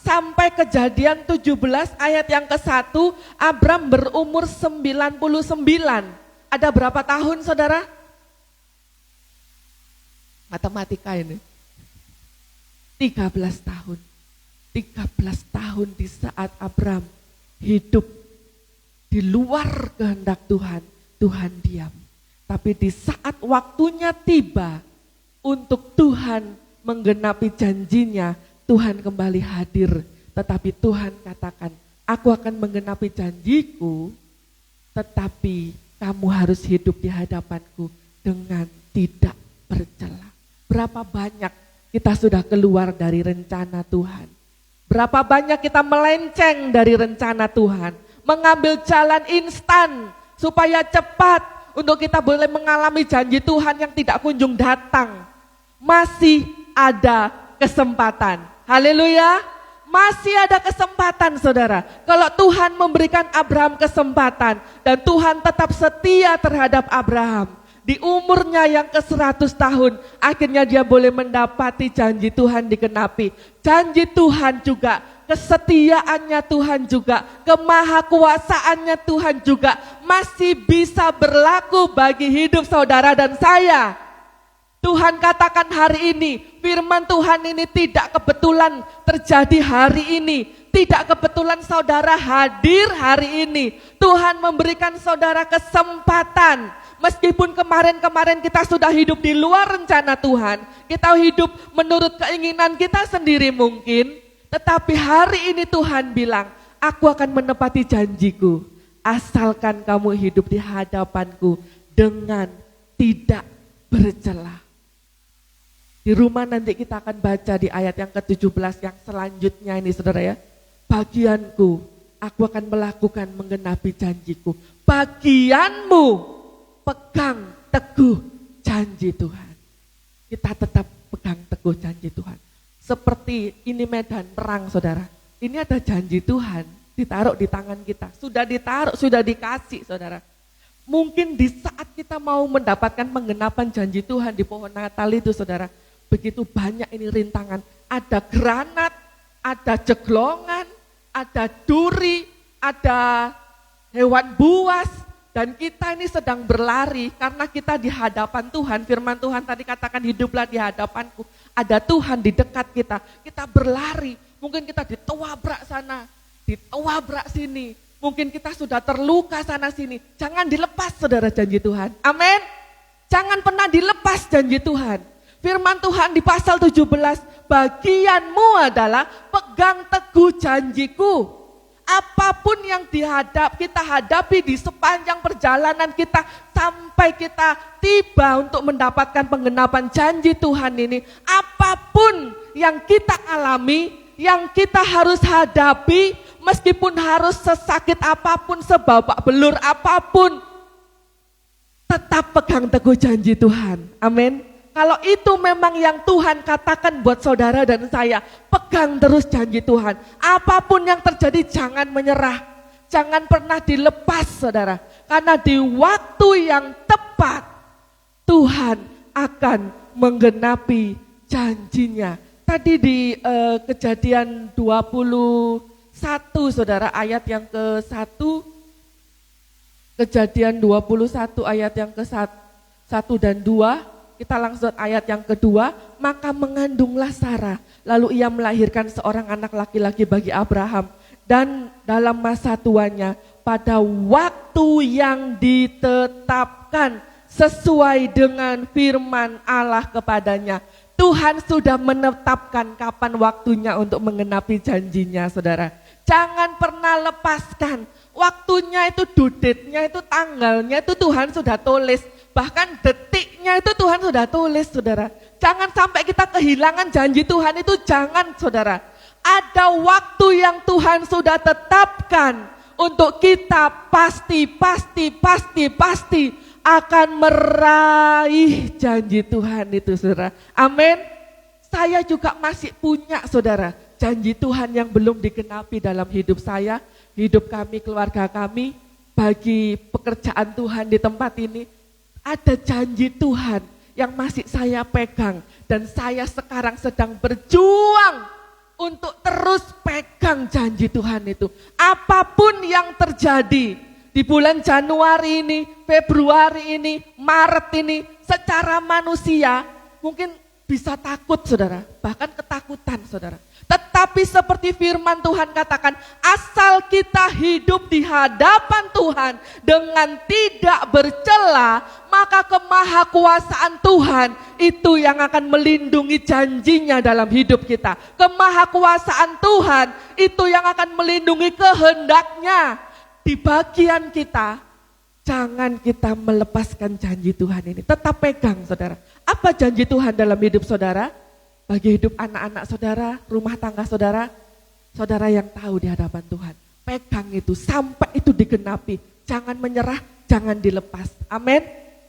S3: sampai Kejadian 17 ayat yang ke-1 Abraham berumur 99. Ada berapa tahun saudara? Matematika ini. 13 tahun. 13 tahun di saat Abraham hidup di luar kehendak Tuhan, Tuhan diam. Tapi di saat waktunya tiba untuk Tuhan menggenapi janjinya, Tuhan kembali hadir. Tetapi Tuhan katakan, aku akan menggenapi janjiku, tetapi kamu harus hidup di hadapanku dengan tidak bercela. Berapa banyak kita sudah keluar dari rencana Tuhan. Berapa banyak kita melenceng dari rencana Tuhan. Mengambil jalan instan supaya cepat untuk kita boleh mengalami janji Tuhan yang tidak kunjung datang. Masih ada kesempatan. Haleluya. Masih ada kesempatan saudara. Kalau Tuhan memberikan Abraham kesempatan dan Tuhan tetap setia terhadap Abraham. Di umurnya yang ke-100 tahun, akhirnya dia boleh mendapati janji Tuhan dikenapi. Janji Tuhan juga, kesetiaannya Tuhan juga, kemahakuasaannya Tuhan juga masih bisa berlaku bagi hidup saudara dan saya. Tuhan katakan hari ini, firman Tuhan ini tidak kebetulan terjadi hari ini. Tidak kebetulan saudara hadir hari ini. Tuhan memberikan saudara kesempatan. Meskipun kemarin-kemarin kita sudah hidup di luar rencana Tuhan, kita hidup menurut keinginan kita sendiri mungkin, tetapi hari ini Tuhan bilang, aku akan menepati janjiku, asalkan kamu hidup di hadapanku dengan tidak bercela. Di rumah nanti kita akan baca di ayat yang ke-17 yang selanjutnya ini saudara ya. Bagianku, aku akan melakukan menggenapi janjiku. Bagianmu, pegang teguh janji Tuhan. Kita tetap pegang teguh janji Tuhan. Seperti ini medan perang saudara. Ini ada janji Tuhan ditaruh di tangan kita. Sudah ditaruh, sudah dikasih saudara. Mungkin di saat kita mau mendapatkan penggenapan janji Tuhan di pohon Natal itu saudara. Begitu banyak ini rintangan. Ada granat, ada jeglongan, ada duri, ada hewan buas. Dan kita ini sedang berlari karena kita di hadapan Tuhan. Firman Tuhan tadi katakan hiduplah di hadapanku. Ada Tuhan di dekat kita. Kita berlari. Mungkin kita ditewabrak sana, ditewabrak sini. Mungkin kita sudah terluka sana sini. Jangan dilepas saudara janji Tuhan. Amin. Jangan pernah dilepas janji Tuhan. Firman Tuhan di pasal 17. Bagianmu adalah pegang teguh janjiku. Apapun yang kita hadapi di sepanjang perjalanan kita sampai kita tiba untuk mendapatkan penggenapan janji Tuhan ini, apapun yang kita alami, yang kita harus hadapi, meskipun harus sesakit apapun, sebabak belur apapun, tetap pegang teguh janji Tuhan. Amin. Kalau itu memang yang Tuhan katakan buat saudara dan saya, pegang terus janji Tuhan. Apapun yang terjadi jangan menyerah, jangan pernah dilepas saudara. Karena di waktu yang tepat Tuhan akan menggenapi janjinya. Tadi di Kejadian 21 saudara ayat yang ke-1, Kejadian 21 ayat yang ke-1 dan 2. Kita langsung ayat yang kedua, maka mengandunglah Sarah, lalu ia melahirkan seorang anak laki-laki bagi Abraham. Dan dalam masa tuanya, pada waktu yang ditetapkan sesuai dengan firman Allah kepadanya, Tuhan sudah menetapkan kapan waktunya untuk menggenapi janjinya saudara. Jangan pernah lepaskan. Waktunya itu, due-date-nya itu, tanggalnya itu Tuhan sudah tulis. Bahkan detiknya itu Tuhan sudah tulis, saudara. Jangan sampai kita kehilangan janji Tuhan itu, jangan, saudara. Ada waktu yang Tuhan sudah tetapkan untuk kita pasti akan meraih janji Tuhan itu, saudara. Amin. Saya juga masih punya, saudara, janji Tuhan yang belum digenapi dalam hidup saya, hidup kami, keluarga kami, bagi pekerjaan Tuhan di tempat ini. Ada janji Tuhan yang masih saya pegang dan saya sekarang sedang berjuang untuk terus pegang janji Tuhan itu. Apapun yang terjadi di bulan Januari ini, Februari ini, Maret ini, secara manusia mungkin bisa takut, saudara, bahkan ketakutan, saudara. Tetapi seperti firman Tuhan katakan, asal kita hidup di hadapan Tuhan dengan tidak bercela, maka kemahakuasaan Tuhan itu yang akan melindungi janjinya dalam hidup kita. Kemahakuasaan Tuhan itu yang akan melindungi kehendaknya di bagian kita. Jangan kita melepaskan janji Tuhan ini. Tetap pegang, saudara. Apa janji Tuhan dalam hidup saudara? Bagi hidup anak-anak saudara, rumah tangga saudara, saudara yang tahu di hadapan Tuhan. Pegang itu sampai itu digenapi. Jangan menyerah, jangan dilepas. Amin.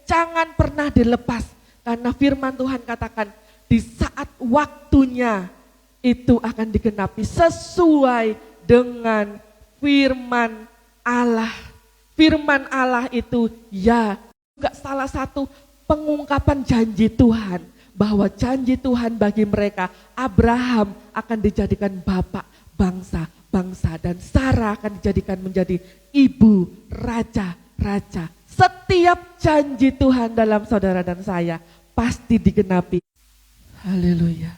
S3: Jangan pernah dilepas. Karena firman Tuhan katakan, di saat waktunya itu akan digenapi sesuai dengan firman Allah. Firman Allah itu ya juga salah satu pengungkapan janji Tuhan. Bahwa janji Tuhan bagi mereka, Abraham akan dijadikan bapak bangsa-bangsa. Dan Sarah akan dijadikan menjadi ibu raja-raja. Setiap janji Tuhan dalam saudara dan saya pasti digenapi. Haleluya.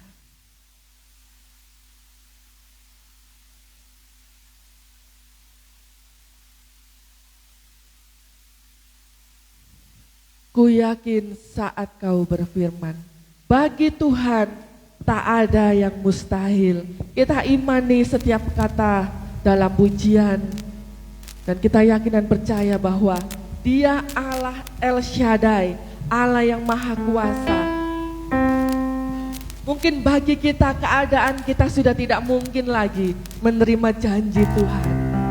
S3: Ku yakin saat kau berfirman, bagi Tuhan tak ada yang mustahil. Kita imani setiap kata dalam pujian. Dan kita yakin dan percaya bahwa Dia Allah El Shaddai, Allah yang maha kuasa. Mungkin bagi kita keadaan kita sudah tidak mungkin lagi menerima janji Tuhan.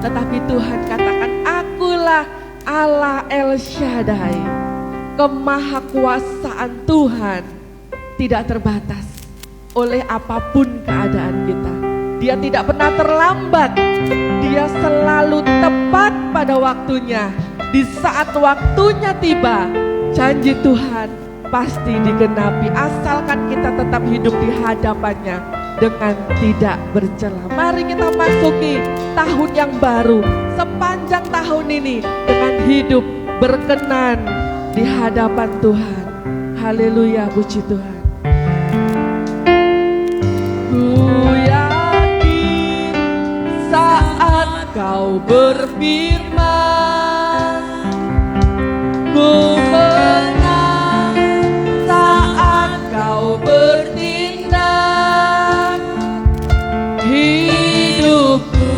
S3: Tetapi Tuhan katakan, akulah Allah El Shaddai. Kemahakuasaan Tuhan tidak terbatas oleh apapun keadaan kita. Dia tidak pernah terlambat. Dia selalu tepat pada waktunya. Di saat waktunya tiba, janji Tuhan pasti digenapi. Asalkan kita tetap hidup di hadapannya dengan tidak bercela. Mari kita masuki tahun yang baru. Sepanjang tahun ini dengan hidup berkenan di hadapan Tuhan. Haleluya, puji Tuhan. Ku yakin saat kau berfirman, ku menang saat kau bertindak. Hidupku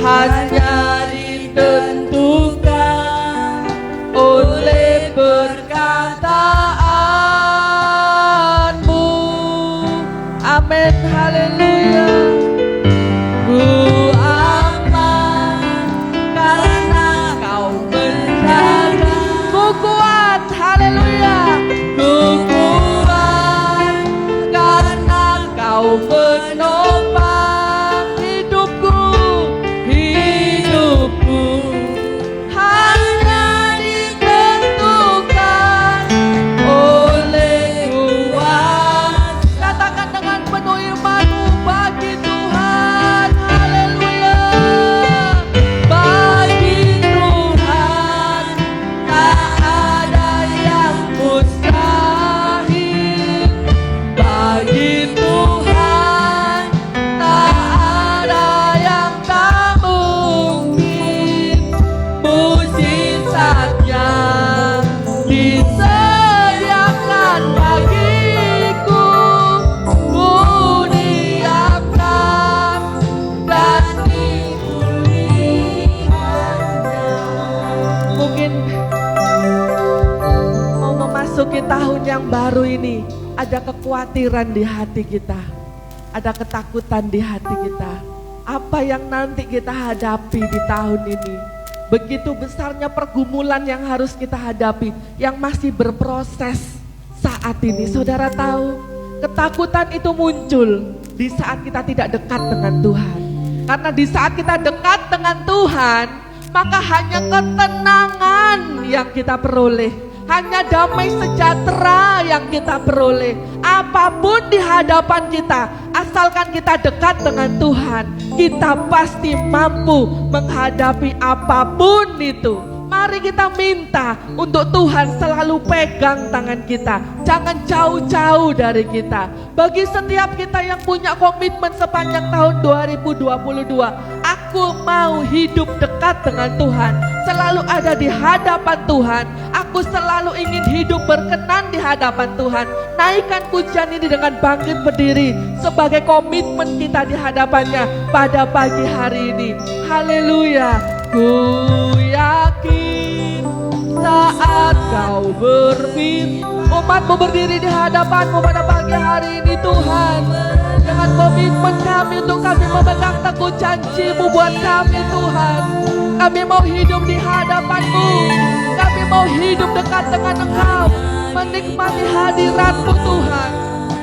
S3: hanya ditentukan oleh perkataanmu. Amin, haleluya. Ku aman memasuki tahun yang baru ini, ada kekhawatiran di hati kita, ada ketakutan di hati kita. Apa yang nanti kita hadapi di tahun ini? Begitu besarnya pergumulan yang harus kita hadapi, yang masih berproses saat ini. Saudara tahu, ketakutan itu muncul di saat kita tidak dekat dengan Tuhan. Karena di saat kita dekat dengan Tuhan, maka hanya ketenangan yang kita peroleh, hanya damai sejahtera yang kita peroleh. Apapun di hadapan kita, asalkan kita dekat dengan Tuhan, kita pasti mampu menghadapi apapun itu. Mari kita minta untuk Tuhan selalu pegang tangan kita, jangan jauh-jauh dari kita. Bagi setiap kita yang punya komitmen sepanjang tahun 2022, aku mau hidup dekat dengan Tuhan, selalu ada di hadapan Tuhan. Aku selalu ingin hidup berkenan di hadapan Tuhan. Naikkan pujian ini dengan bangkit berdiri sebagai komitmen kita di hadapannya pada pagi hari ini. Haleluya. Ku yakin saat kau berfirman, umatmu berdiri di hadapanmu pada pagi hari ini Tuhan. Dengan komitmen kami untuk kami memegang teguh janji-Mu buat kami Tuhan. Kami mau hidup di hadapan-Mu, kami mau hidup dekat dengan Engkau, menikmati hadirat-Mu Tuhan.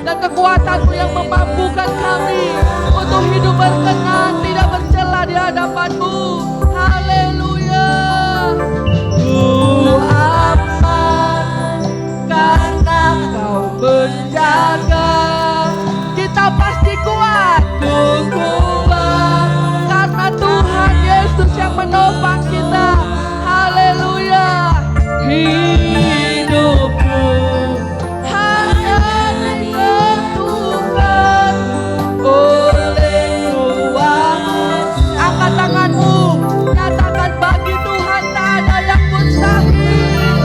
S3: Dan kekuatan-Mu yang memampukan kami untuk hidup berkenan, tidak bercela di hadapan-Mu. Haleluya. Ku aman karena Kau menjaga. Kita pasti kuat. Ku kuat karena Tuhan Yesus yang menopang kita. Haleluya. Hidupku hanya ditentukan oleh Tuhan. Angkat tanganmu, nyatakan bagi Tuhan tak ada yang mustahil.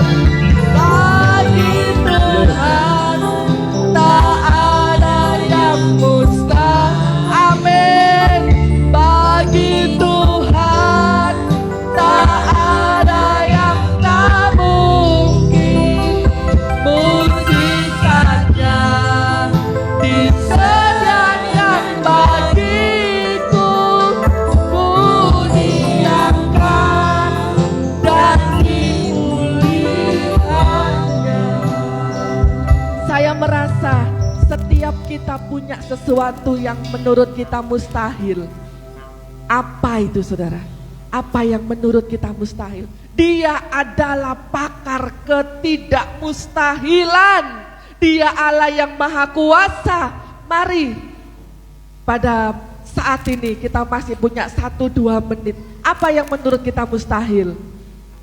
S3: Bagi Tuhan tak ada yang mustahil. Amin. Bagi Tuhan tak ada yang tak mungkin. Mujizatnya disediakan bagiku. Ku diamkan dan dimuliakannya. Saya merasa setiap kita punya sesuatu yang menurut kita mustahil. Apa itu saudara? Apa yang menurut kita mustahil? Dia adalah pakar ketidakmustahilan. Dia Allah yang maha kuasa. Mari pada saat ini kita masih punya 1-2 menit. Apa yang menurut kita mustahil?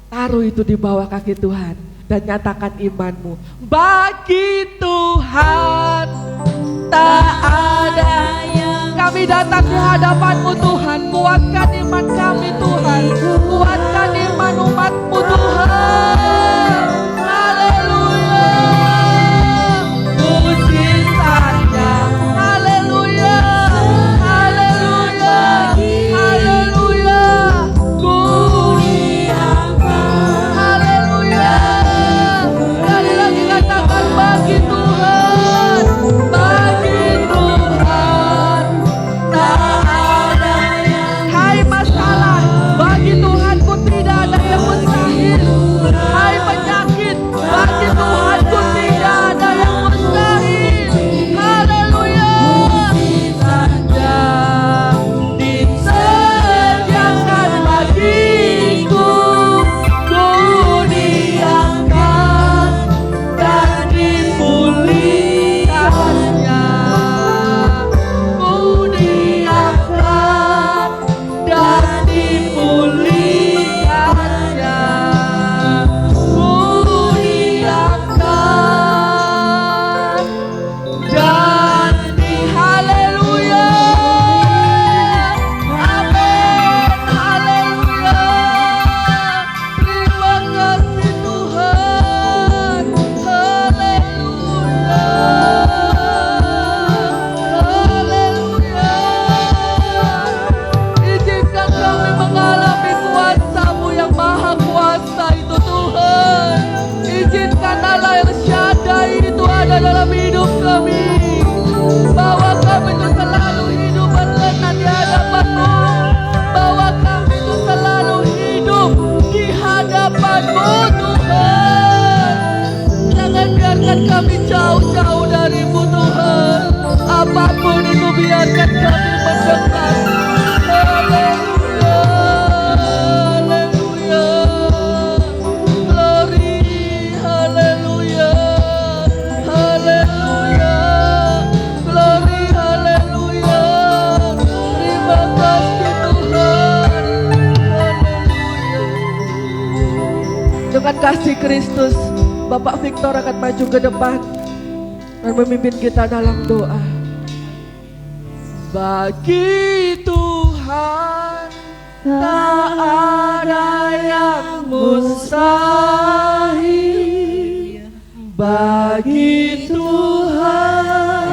S3: Taruh itu di bawah kaki Tuhan dan nyatakan imanmu. Bagi Tuhan tak ada yang. Kami datang di hadapan-Mu Tuhan. Kuatkan iman kami Tuhan. Kuatkan iman umat-Mu Tuhan. Haleluya. Mujizatnya. Haleluya. Haleluya. Haleluya. Haleluya. Sekali lagi katakan bagi Tuhan. Bagi Tuhan tak ada yang. Hai masalah, bagi Tuhan Tuhan. Jangan biarkan kami jauh-jauh dari-Mu Tuhan. Apapun itu biarkan kami mendekat. Haleluya, haleluya. Glory, haleluya, haleluya. Glory, haleluya. Terima kasih Tuhan. Haleluya. Dengan kasih Kristus, Bapak Victor akan maju ke depan dan memimpin kita dalam doa. Bagi Tuhan tak ada yang mustahil. Bagi Tuhan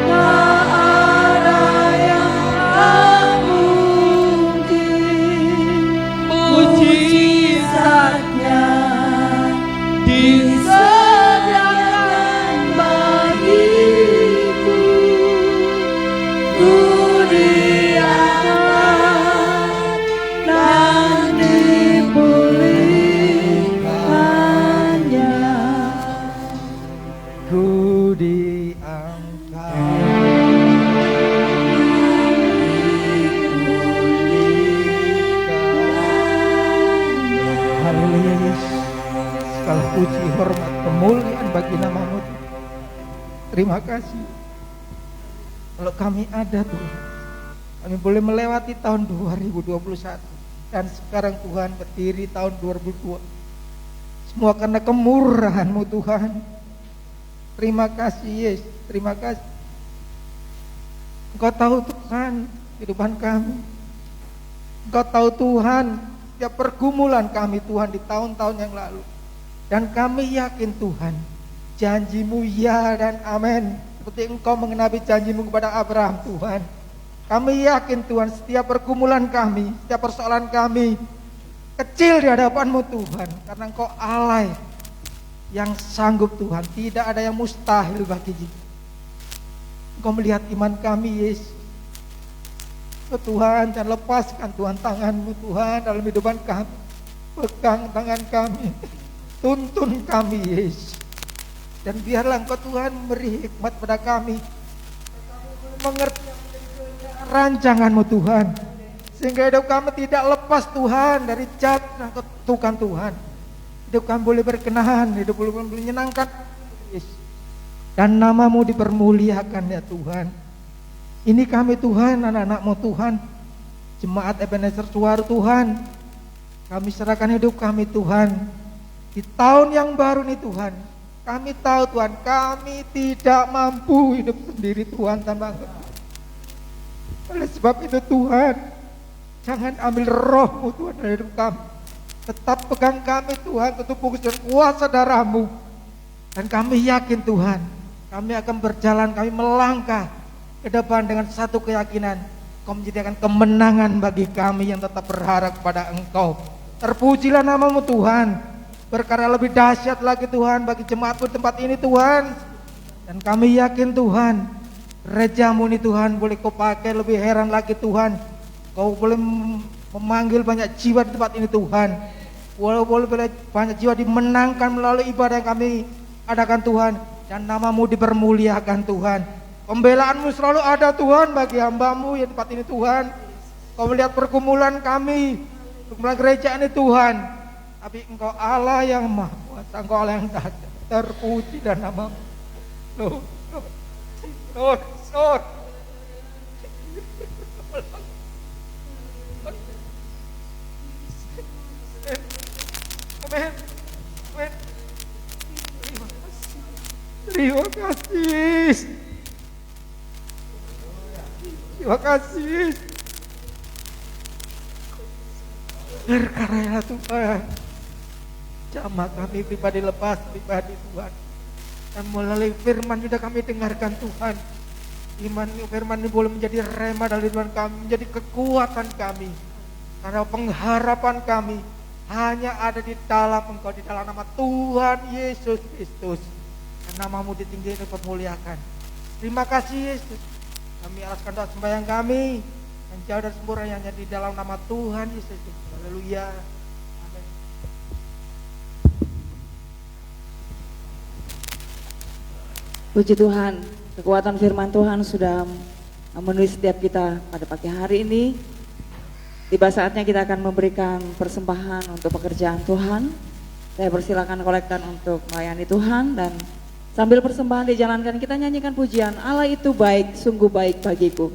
S3: tak ada yang tak mungkin. Mujizatnya disediakan bagiku. Ku diangkat dan dipulihkannya.
S4: Ku diangkat. Haleluya Yesus. Segala puji, hormat, kemuliaan bagi nama-Mu. Terima kasih. Kalau kami ada Tuhan, kami boleh melewati tahun 2021 dan sekarang Tuhan berdiri tahun 2002. Semua karena kemurahan-Mu Tuhan. Terima kasih Yesus, terima kasih. Engkau tahu Tuhan kehidupan kami. Engkau tahu Tuhan setiap pergumulan kami Tuhan di tahun-tahun yang lalu. Dan kami yakin Tuhan, janji-Mu ya dan amin. Seperti Engkau mengenapi janji-Mu kepada Abraham Tuhan. Kami yakin Tuhan setiap pergumulan kami, setiap persoalan kami kecil di hadapan-Mu Tuhan. Karena Engkau Allah yang sanggup Tuhan. Tidak ada yang mustahil bagi Engkau. Engkau melihat iman kami Yesus. Oh Tuhan, jangan lepaskan Tuhan tangan-Mu Tuhan dalam kehidupan kami. Pegang tangan kami. Tuntun kami Yesus. Dan biarlah Engkau Tuhan memberi hikmat pada kami. Kami mengerti rancangan-Mu Tuhan. Sehingga hidup kami tidak lepas Tuhan dari jalan dan ketukan Tuhan. Hidup kami boleh berkenan, hidup boleh menyenangkan Yesus. Dan nama-Mu dipermuliakan ya Tuhan. Ini kami Tuhan, anak-anak-Mu Tuhan. Jemaat Ebenezer Suara Tuhan. Kami serahkan hidup kami Tuhan. Di tahun yang baru nih Tuhan, kami tahu Tuhan, kami tidak mampu hidup sendiri Tuhan tanpa Engkau. Oleh sebab itu Tuhan, jangan ambil roh-Mu Tuhan dari hidup kami. Tetap pegang kami Tuhan, tutup bungkus dan kuasa darah-Mu. Dan kami yakin Tuhan, kami akan berjalan, kami melangkah ke depan dengan satu keyakinan. Engkau menyediakan kemenangan bagi kami yang tetap berharap kepada Engkau. Terpujilah nama-Mu Tuhan. Berkarya lebih dahsyat lagi Tuhan bagi jemaat-Mu di tempat ini Tuhan. Dan kami yakin Tuhan, gereja-Mu ini Tuhan boleh Kau pakai lebih heran lagi Tuhan. Kau boleh memanggil banyak jiwa di tempat ini Tuhan. Boleh banyak jiwa dimenangkan melalui ibadah yang kami adakan Tuhan. Dan nama-Mu dipermuliakan Tuhan. Pembelaan-Mu selalu ada Tuhan bagi hamba-Mu yang di tempat ini Tuhan. Kau melihat pergumulan kami, pergumulan gereja ini Tuhan. Tapi Engkau Allah yang maha kuasa, Engkau Allah yang dahsyat. Terpuji dan nama-Mu. Lord. Amin. Terima kasih. Terima kasih. Berkarya Tuhan. Jamaah kami pribadi lepas pribadi Tuhan. Dan melalui firman sudah kami dengarkan Tuhan. Firman ini boleh menjadi rema dalam hidup kami, menjadi kekuatan kami. Karena pengharapan kami hanya ada di dalam Engkau, di dalam nama Tuhan Yesus Kristus. Dan nama-Mu ditinggikan dan dipermuliakan. Terima kasih Yesus. Kami alaskan doa sembahyang kami yang jauh dan sempurna hanya di dalam nama Tuhan Yesus. Haleluya. Amin.
S5: Puji Tuhan, kekuatan firman Tuhan sudah memenuhi setiap kita pada pagi hari ini. Tiba saatnya kita akan memberikan persembahan untuk pekerjaan Tuhan. Saya persilakan kolektan untuk melayani Tuhan, dan sambil persembahan dijalankan kita nyanyikan pujian Allah itu baik, sungguh baik bagiku.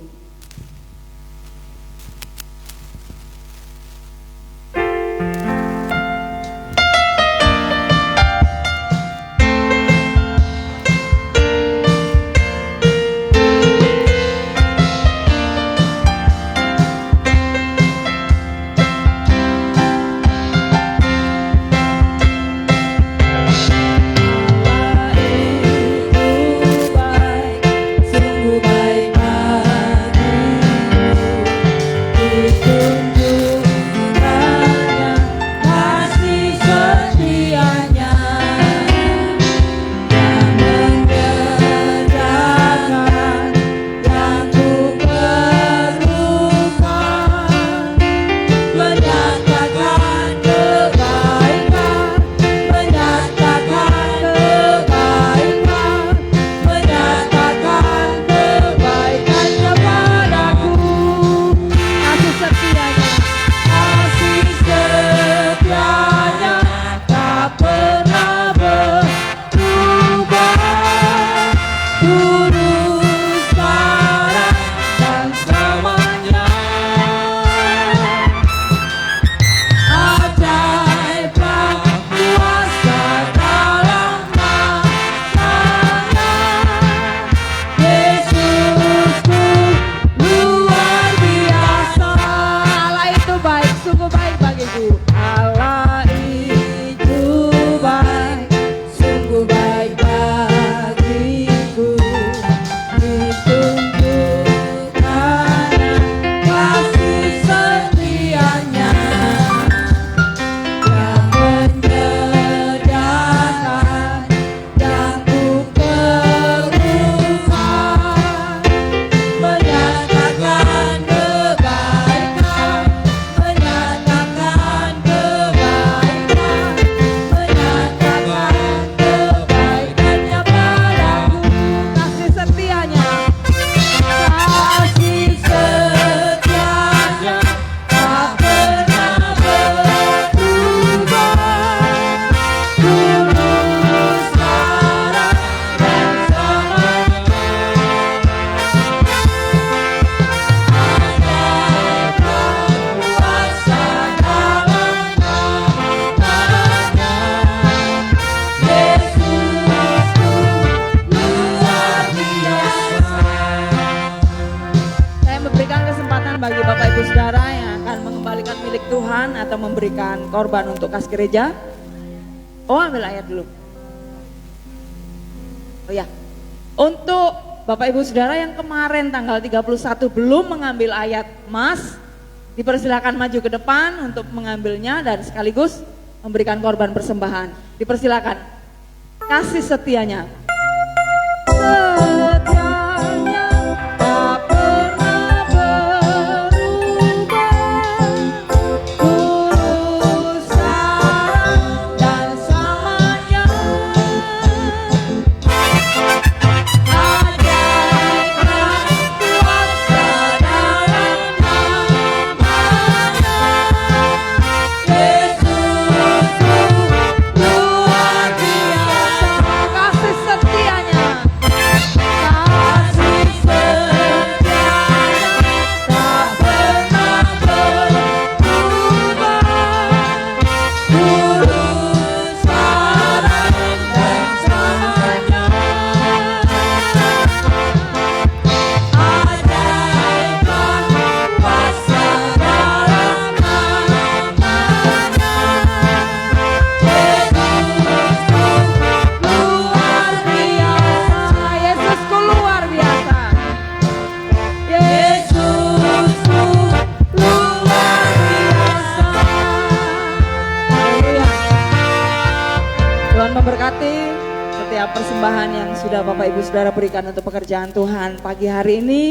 S5: Korban untuk kas gereja. Oh, ambil ayat dulu. Oh ya, untuk Bapak Ibu Saudara yang kemarin tanggal 31 belum mengambil ayat emas, dipersilakan maju ke depan untuk mengambilnya dan sekaligus memberikan korban persembahan. Dipersilakan. Kasih setianya. Persembahan yang sudah Bapak Ibu Saudara berikan untuk pekerjaan Tuhan pagi hari ini,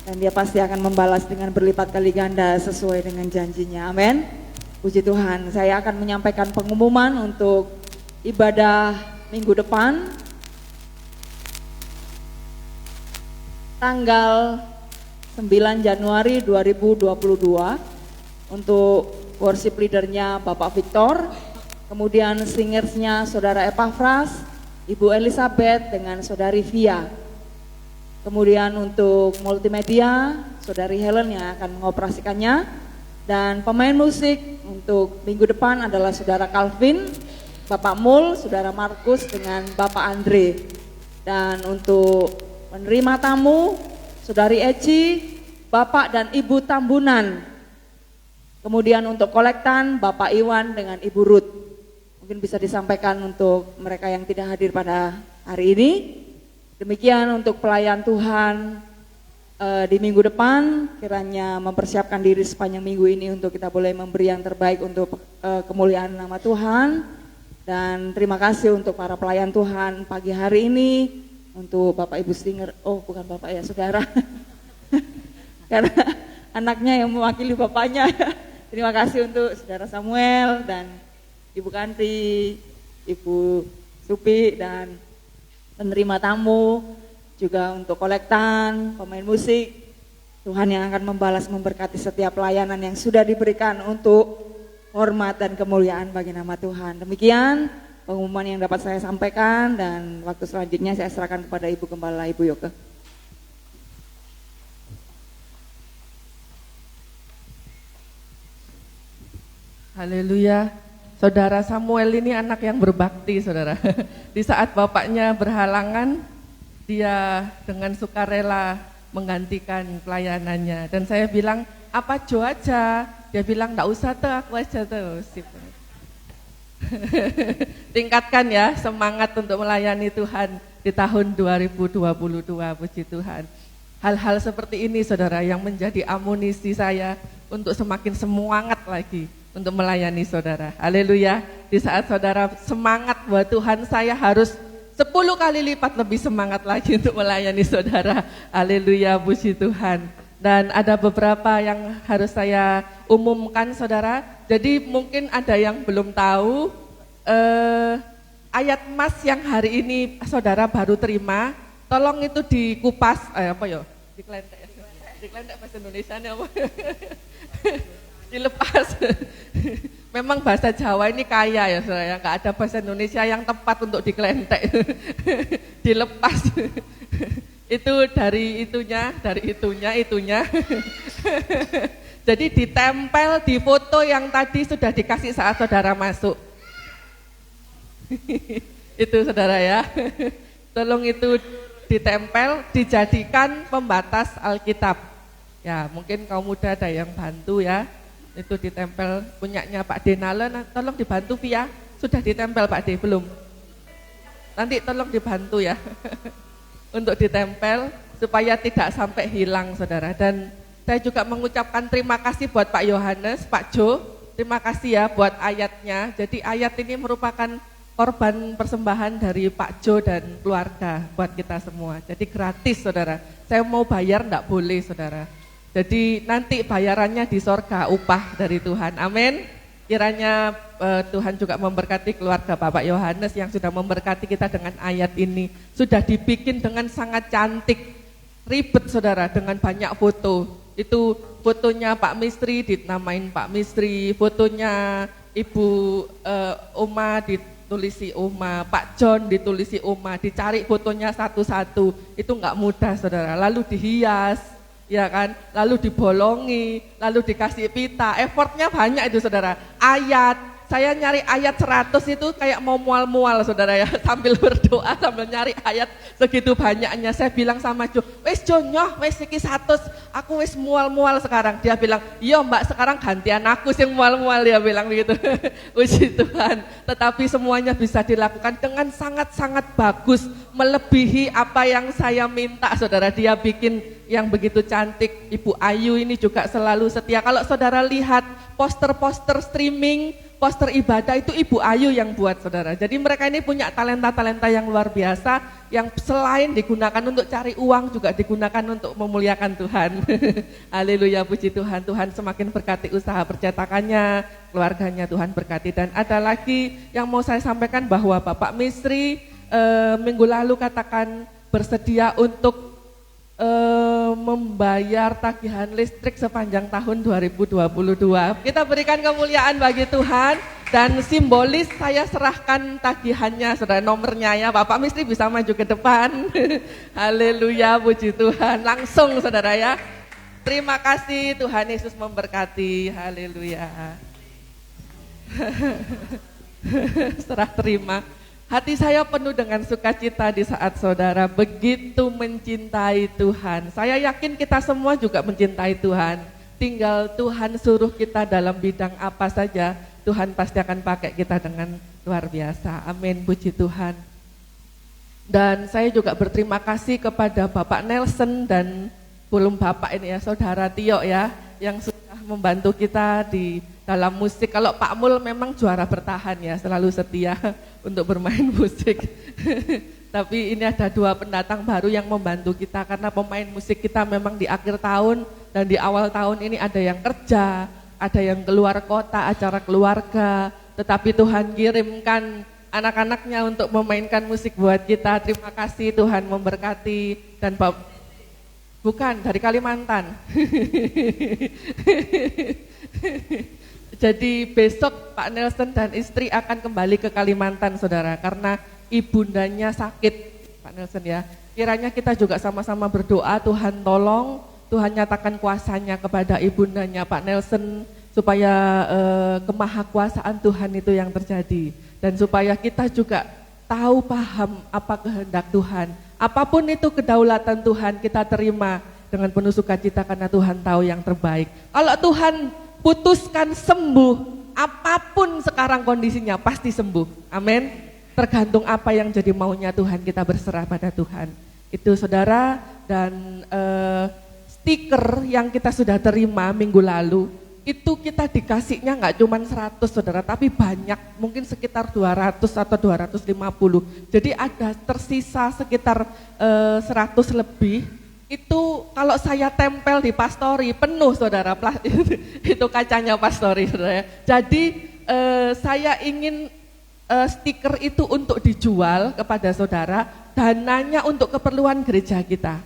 S5: dan Dia pasti akan membalas dengan berlipat kali ganda sesuai dengan janjinya. Amin. Puji Tuhan. Saya akan menyampaikan pengumuman untuk ibadah minggu depan. tanggal 9 Januari 2022 untuk worship leadernya Bapak Victor, kemudian singersnya Saudara Epafras, Ibu Elizabeth dengan Saudari Via. Kemudian untuk multimedia, Saudari Helen yang akan mengoperasikannya. Dan pemain musik untuk minggu depan adalah Saudara Calvin, Bapak Mul, Saudara Markus dengan Bapak Andre. Dan untuk penerima tamu, Saudari Eci, Bapak dan Ibu Tambunan. Kemudian untuk kolektan, Bapak Iwan dengan Ibu Ruth. Mungkin bisa disampaikan untuk mereka yang tidak hadir pada hari ini. Demikian untuk pelayan Tuhan di minggu depan, kiranya mempersiapkan diri sepanjang minggu ini untuk kita boleh memberi yang terbaik untuk kemuliaan nama Tuhan. Dan terima kasih untuk para pelayan Tuhan pagi hari ini, untuk Bapak Ibu Stinger, oh bukan Bapak ya, Saudara, karena anaknya yang mewakili bapaknya. Terima kasih untuk Saudara Samuel dan Ibu Kanti, Ibu Supi dan penerima tamu, juga untuk kolektan, pemain musik. Tuhan yang akan membalas memberkati setiap pelayanan yang sudah diberikan untuk hormat dan kemuliaan bagi nama Tuhan. Demikian pengumuman yang dapat saya sampaikan, dan waktu selanjutnya saya serahkan kepada Ibu Gembala, Ibu Yoke.
S3: Haleluya. Saudara Samuel ini anak yang berbakti, saudara. Di saat bapaknya berhalangan, dia dengan sukarela menggantikan pelayanannya. Dan saya bilang, apa Jo aja? Dia bilang, enggak usah tuh, aku aja tuh. Tingkatkan ya semangat untuk melayani Tuhan di tahun 2022, puji Tuhan. Hal-hal seperti ini saudara yang menjadi amunisi saya untuk semakin semangat lagi untuk melayani saudara. Haleluya. Di saat saudara semangat buat Tuhan, saya harus 10 kali lipat lebih semangat lagi untuk melayani saudara. Haleluya, puji Tuhan. Dan ada beberapa yang harus saya umumkan saudara. Jadi mungkin ada yang belum tahu ayat mas yang hari ini saudara baru terima, tolong itu dikupas, dikelentek bahasa Indonesianya apa? Dilepas. Memang bahasa Jawa ini kaya ya saudara, nggak ada bahasa Indonesia yang tepat untuk dikelentek. Dilepas. Itu dari itunya. Jadi ditempel di foto yang tadi sudah dikasih saat saudara masuk. Itu saudara ya. Tolong itu ditempel, dijadikan pembatas Alkitab. Ya mungkin kaum muda ada yang bantu ya. Itu ditempel punyanya Pak Denalen, tolong dibantu Via. Sudah ditempel Pak D, belum? Nanti tolong dibantu ya. Untuk ditempel supaya tidak sampai hilang saudara. Dan saya juga mengucapkan terima kasih buat Pak Yohanes, Pak Jo. Terima kasih ya buat ayatnya. Jadi ayat ini merupakan korban persembahan dari Pak Jo dan keluarga buat kita semua. Jadi gratis saudara. Saya mau bayar enggak boleh saudara. Jadi nanti bayarannya di sorga, upah dari Tuhan. Amin. Kiranya Tuhan juga memberkati keluarga Bapak Yohanes yang sudah memberkati kita dengan ayat ini. Sudah dibikin dengan sangat cantik, ribet saudara, dengan banyak foto. Itu fotonya Pak Mistri dinamain Pak Mistri, fotonya Ibu Oma ditulisi Oma, Pak John ditulisi Oma, dicari fotonya satu-satu. Itu enggak mudah saudara, lalu dihias. Ya kan, lalu dibolongi, lalu dikasih pita, effortnya banyak itu saudara. Ayat, saya nyari ayat 100 itu kayak mau mual-mual saudara ya, sambil berdoa, sambil nyari ayat segitu banyaknya. Saya bilang sama Jo, wes Jo nyoh, wes iki 100, aku wes mual-mual sekarang. Dia bilang, iya mbak sekarang gantian aku sih mual-mual, dia bilang begitu. Puji Tuhan, tetapi semuanya bisa dilakukan dengan sangat-sangat bagus, melebihi apa yang saya minta saudara. Dia bikin yang begitu cantik. Ibu Ayu ini juga selalu setia. Kalau saudara lihat poster-poster streaming, poster ibadah itu Ibu Ayu yang buat saudara. Jadi mereka ini punya talenta-talenta yang luar biasa, yang selain digunakan untuk cari uang juga digunakan untuk memuliakan Tuhan. Haleluya, puji Tuhan. Tuhan semakin berkati usaha percetakannya, keluarganya Tuhan berkati. Dan ada lagi yang mau saya sampaikan bahwa Bapak Mistri minggu lalu katakan bersedia untuk membayar tagihan listrik sepanjang tahun 2022. Kita berikan kemuliaan bagi Tuhan dan simbolis saya serahkan tagihannya, saudara, nomornya ya. Bapak Mistri bisa maju ke depan. Haleluya, puji Tuhan. Langsung saudara ya. Terima kasih, Tuhan Yesus memberkati. Haleluya. Serah terima. Hati saya penuh dengan sukacita di saat saudara begitu mencintai Tuhan. Saya yakin kita semua juga mencintai Tuhan. Tinggal Tuhan suruh kita dalam bidang apa saja, Tuhan pasti akan pakai kita dengan luar biasa. Amin, puji Tuhan. Dan saya juga berterima kasih kepada Bapak Nelson dan belum Bapak ini ya, Saudara Tio ya, yang sudah membantu kita di dalam musik. Kalau Pak Mul memang juara bertahan ya, selalu setia untuk bermain musik. Tapi ini ada 2 pendatang baru yang membantu kita karena pemain musik kita memang di akhir tahun dan di awal tahun ini ada yang kerja, ada yang keluar kota, acara keluarga. Tetapi Tuhan kirimkan anak-anaknya untuk memainkan musik buat kita. Terima kasih, Tuhan memberkati. Dan bukan dari Kalimantan. Jadi besok Pak Nelson dan istri akan kembali ke Kalimantan, saudara, karena ibundanya sakit, Pak Nelson ya. Kiranya kita juga sama-sama berdoa, Tuhan tolong, Tuhan nyatakan kuasanya kepada ibundanya Pak Nelson, supaya kemahakuasaan Tuhan itu yang terjadi. Dan supaya kita juga tahu paham apa kehendak Tuhan. Apapun itu kedaulatan Tuhan kita terima dengan penuh sukacita karena Tuhan tahu yang terbaik. Kalau Tuhan putuskan sembuh, apapun sekarang kondisinya pasti sembuh. Amin. Tergantung apa yang jadi maunya Tuhan, kita berserah pada Tuhan. Itu saudara, dan stiker yang kita sudah terima minggu lalu, itu kita dikasihnya nggak cuma 100 saudara, tapi banyak, mungkin sekitar 200 atau 250. Jadi ada tersisa sekitar 100 lebih. Itu kalau saya tempel di pastori penuh saudara, itu kacanya pastori saudara. Jadi saya ingin stiker itu untuk dijual kepada saudara, dananya untuk keperluan gereja kita.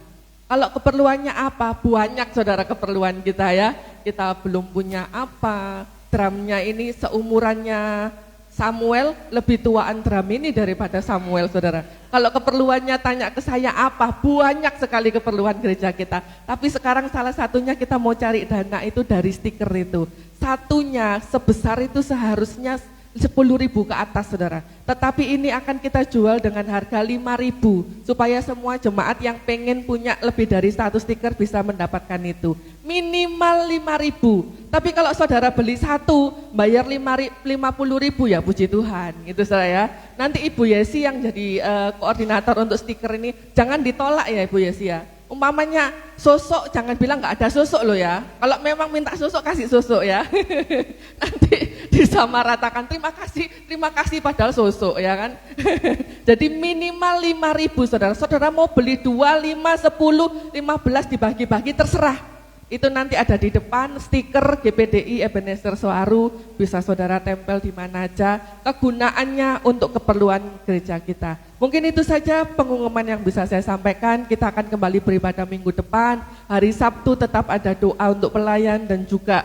S3: Kalau keperluannya apa? Banyak saudara keperluan kita ya. Kita belum punya apa, drumnya ini seumurannya Samuel, lebih tuaan drum ini daripada Samuel saudara. Kalau keperluannya tanya ke saya apa, banyak sekali keperluan gereja kita. Tapi sekarang salah satunya kita mau cari dana itu dari stiker itu. Satunya sebesar itu seharusnya 10.000 ke atas saudara. Tetapi ini akan kita jual dengan harga 5.000 supaya semua jemaat yang pengen punya lebih dari 1 stiker bisa mendapatkan itu. Minimal 5.000. Tapi kalau saudara beli 1 bayar 50.000 ya, puji Tuhan gitu saudara ya. Nanti Ibu Yesi yang jadi koordinator untuk stiker ini jangan ditolak ya Ibu Yesi ya. Umpamanya sosok jangan bilang nggak ada sosok loh ya. Kalau memang minta sosok kasih sosok ya. Nanti disamaratakan terima kasih padahal sosok ya kan. Jadi minimal 5.000 saudara. Saudara mau beli 2, 5, 10, 15 dibagi-bagi terserah. Itu nanti ada di depan stiker GPDI Ebenezer Soaru, bisa saudara tempel di mana aja. Kegunaannya untuk keperluan gereja kita. Mungkin itu saja pengumuman yang bisa saya sampaikan. Kita akan kembali beribadah minggu depan. Hari Sabtu tetap ada doa untuk pelayan dan juga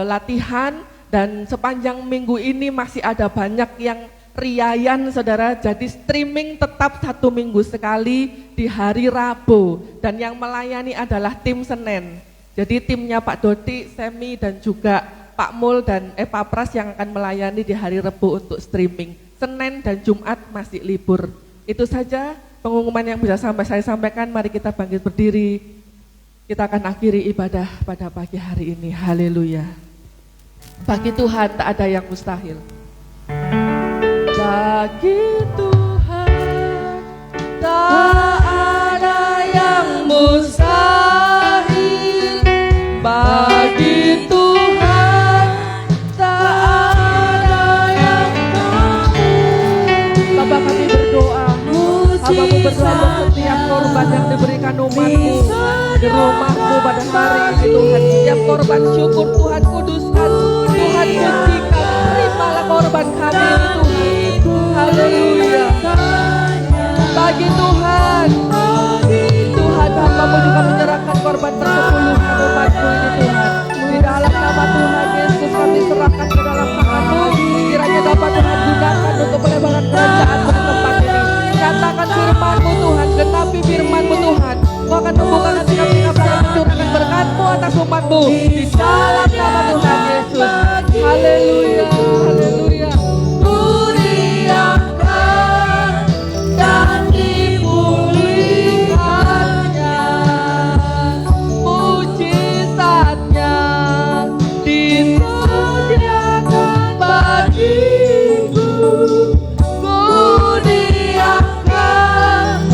S3: latihan. Dan sepanjang minggu ini masih ada banyak yang riayan saudara. Jadi streaming tetap 1 minggu sekali di hari Rabu. Dan yang melayani adalah tim Senin. Jadi timnya Pak Dodi, Semi dan juga Pak Mul dan Pak Pras yang akan melayani di hari Rabu untuk streaming. Senin dan Jumat masih libur. Itu saja pengumuman yang bisa saya sampaikan. Mari kita bangkit berdiri. Kita akan akhiri ibadah pada pagi hari ini. Haleluya. Bagi Tuhan tak ada yang mustahil. Bagi Tuhan tak ada yang mustahil. Bagi Tuhan tak ada yang Bapak kami berdoa, Bapak berdoa untuk setiap korban yang diberikan umat-Mu di rumah-Mu pada hari ini Tuhan. Setiap korban syukur Tuhan kuduskan, Tuhan sucikan, terimalah korban kami ini Tuhan. Haleluya. Bagi Tuhan, Tuhan hamba firman-Mu di dalam nama Tuhan Yesus. Haleluya, haleluya.
S1: Dan dipulihkannya,
S3: Mujizatnya disediakan bagiku.
S1: ku diangkat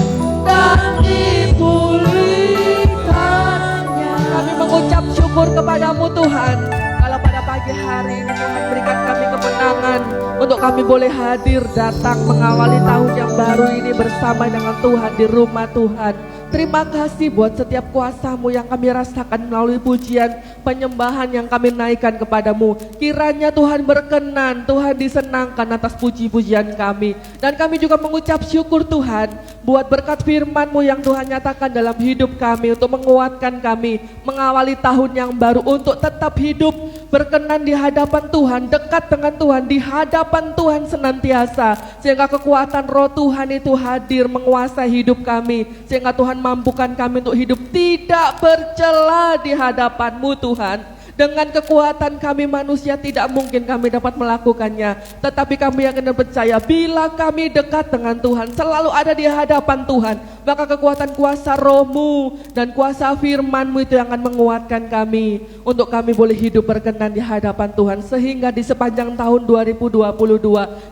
S1: dan dipulihkannya.
S3: Kami mengucap syukur kepadamu Tuhan, kalau pada pagi hari ini Tuhan berikan kami kemenangan untuk kami boleh hadir datang mengawali tahun yang baru ini bersama dengan Tuhan di rumah Tuhan. Terima kasih buat setiap kuasa-Mu yang kami rasakan melalui pujian penyembahan yang kami naikkan kepadamu. Kiranya Tuhan berkenan, Tuhan disenangkan atas puji-pujian kami. Dan kami juga mengucap syukur Tuhan buat berkat firman-Mu yang Tuhan nyatakan dalam hidup kami untuk menguatkan kami mengawali tahun yang baru untuk tetap hidup berkenan di hadapan Tuhan, dekat dengan Tuhan, di hadapan Tuhan senantiasa, sehingga kekuatan roh Tuhan itu hadir menguasai hidup kami, sehingga Tuhan mampukan kami untuk hidup tidak bercela di hadapan-Mu Tuhan. Dengan kekuatan kami manusia tidak mungkin kami dapat melakukannya, tetapi kami akan percaya bila kami dekat dengan Tuhan, selalu ada di hadapan Tuhan, maka kekuatan kuasa roh-Mu dan kuasa firman-Mu itu yang akan menguatkan kami untuk kami boleh hidup berkenan di hadapan Tuhan, sehingga di sepanjang tahun 2022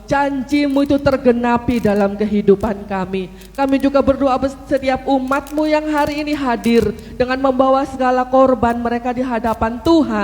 S3: janji-Mu itu tergenapi dalam kehidupan kami. Kami juga berdoa setiap umat-Mu yang hari ini hadir dengan membawa segala korban mereka di hadapan Tuhan.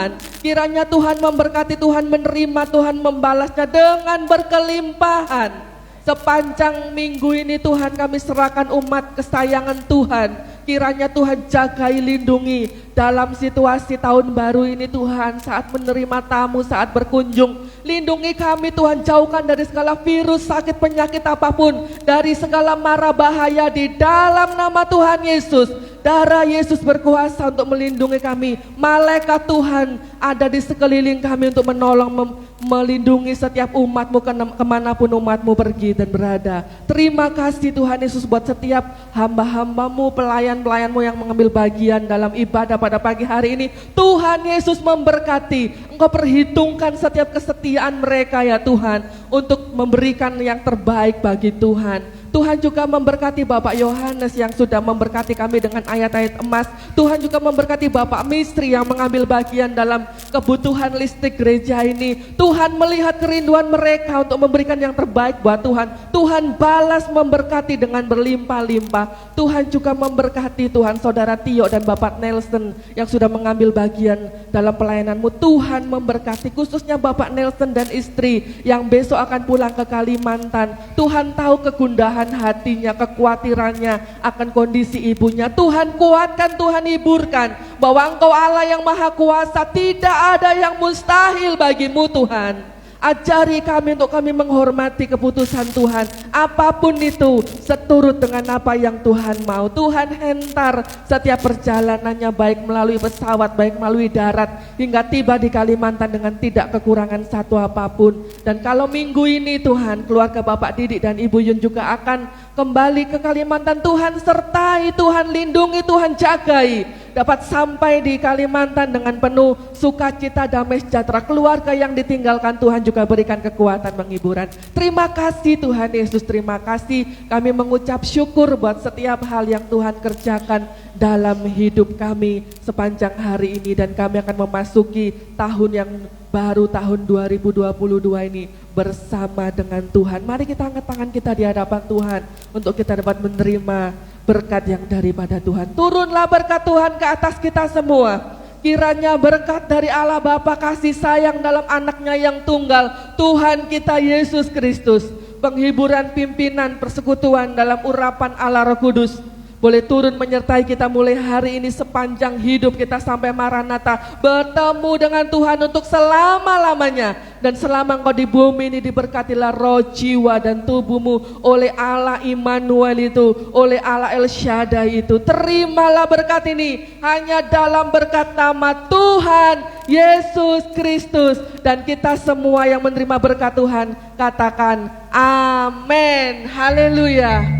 S3: Kiranya Tuhan memberkati, Tuhan menerima, Tuhan membalasnya dengan berkelimpahan. Sepanjang minggu ini Tuhan kami serahkan umat kesayangan Tuhan. Kiranya Tuhan jagai, lindungi dalam situasi tahun baru ini Tuhan, saat menerima tamu, saat berkunjung. Lindungi kami Tuhan, jauhkan dari segala virus, sakit, penyakit apapun, dari segala mara bahaya di dalam nama Tuhan Yesus. Darah Yesus berkuasa untuk melindungi kami. Malaikat Tuhan ada di sekeliling kami untuk menolong, melindungi setiap umat-Mu kemanapun umat-Mu pergi dan berada. Terima kasih Tuhan Yesus buat setiap hamba-hamba-Mu, pelayan-pelayan-Mu yang mengambil bagian dalam ibadah pada pagi hari ini. Tuhan Yesus memberkati. Engkau perhitungkan setiap kesetiaan mereka ya Tuhan, untuk memberikan yang terbaik bagi Tuhan. Tuhan juga memberkati Bapak Yohanes yang sudah memberkati kami dengan ayat-ayat emas. Tuhan juga memberkati Bapak Mistri yang mengambil bagian dalam kebutuhan listrik gereja ini. Tuhan melihat kerinduan mereka untuk memberikan yang terbaik buat Tuhan. Tuhan balas memberkati dengan berlimpah-limpah. Tuhan juga memberkati Tuhan Saudara Tio dan Bapak Nelson yang sudah mengambil bagian dalam pelayanan-Mu. Tuhan memberkati khususnya Bapak Nelson dan istri yang besok akan pulang ke Kalimantan. Tuhan tahu kegundahan hatinya, kekhawatirannya akan kondisi ibunya. Tuhan kuatkan, Tuhan hiburkan bahwa Engkau Allah yang maha kuasa, tidak ada yang mustahil bagi-Mu Tuhan. Ajari kami untuk kami menghormati keputusan Tuhan, apapun itu seturut dengan apa yang Tuhan mau. Tuhan hentar setiap perjalanannya, baik melalui pesawat, baik melalui darat, hingga tiba di Kalimantan dengan tidak kekurangan satu apapun. Dan kalau minggu ini Tuhan, keluarga Bapak Didik dan Ibu Yun juga akan kembali ke Kalimantan, Tuhan sertai, Tuhan lindungi, Tuhan jagai, dapat sampai di Kalimantan dengan penuh sukacita, damai sejahtera. Keluarga yang ditinggalkan Tuhan juga berikan kekuatan, penghiburan. Terima kasih Tuhan Yesus, terima kasih. Kami mengucap syukur buat setiap hal yang Tuhan kerjakan dalam hidup kami sepanjang hari ini. Dan kami akan memasuki tahun yang baru, tahun 2022 ini bersama dengan Tuhan. Mari kita angkat tangan kita di hadapan Tuhan untuk kita dapat menerima berkat yang daripada Tuhan. Turunlah berkat Tuhan ke atas kita semua. Kiranya berkat dari Allah Bapa, kasih sayang dalam anaknya yang tunggal, Tuhan kita Yesus Kristus, penghiburan, pimpinan, persekutuan dalam urapan Allah Roh Kudus, boleh turun menyertai kita mulai hari ini sepanjang hidup kita sampai Maranatha, bertemu dengan Tuhan untuk selama-lamanya. Dan selama engkau di bumi ini diberkatilah roh, jiwa dan tubuhmu oleh Allah Immanuel itu, oleh Allah El Shaddai itu. Terimalah berkat ini hanya dalam berkat nama Tuhan Yesus Kristus. Dan kita semua yang menerima berkat Tuhan katakan amin, haleluya.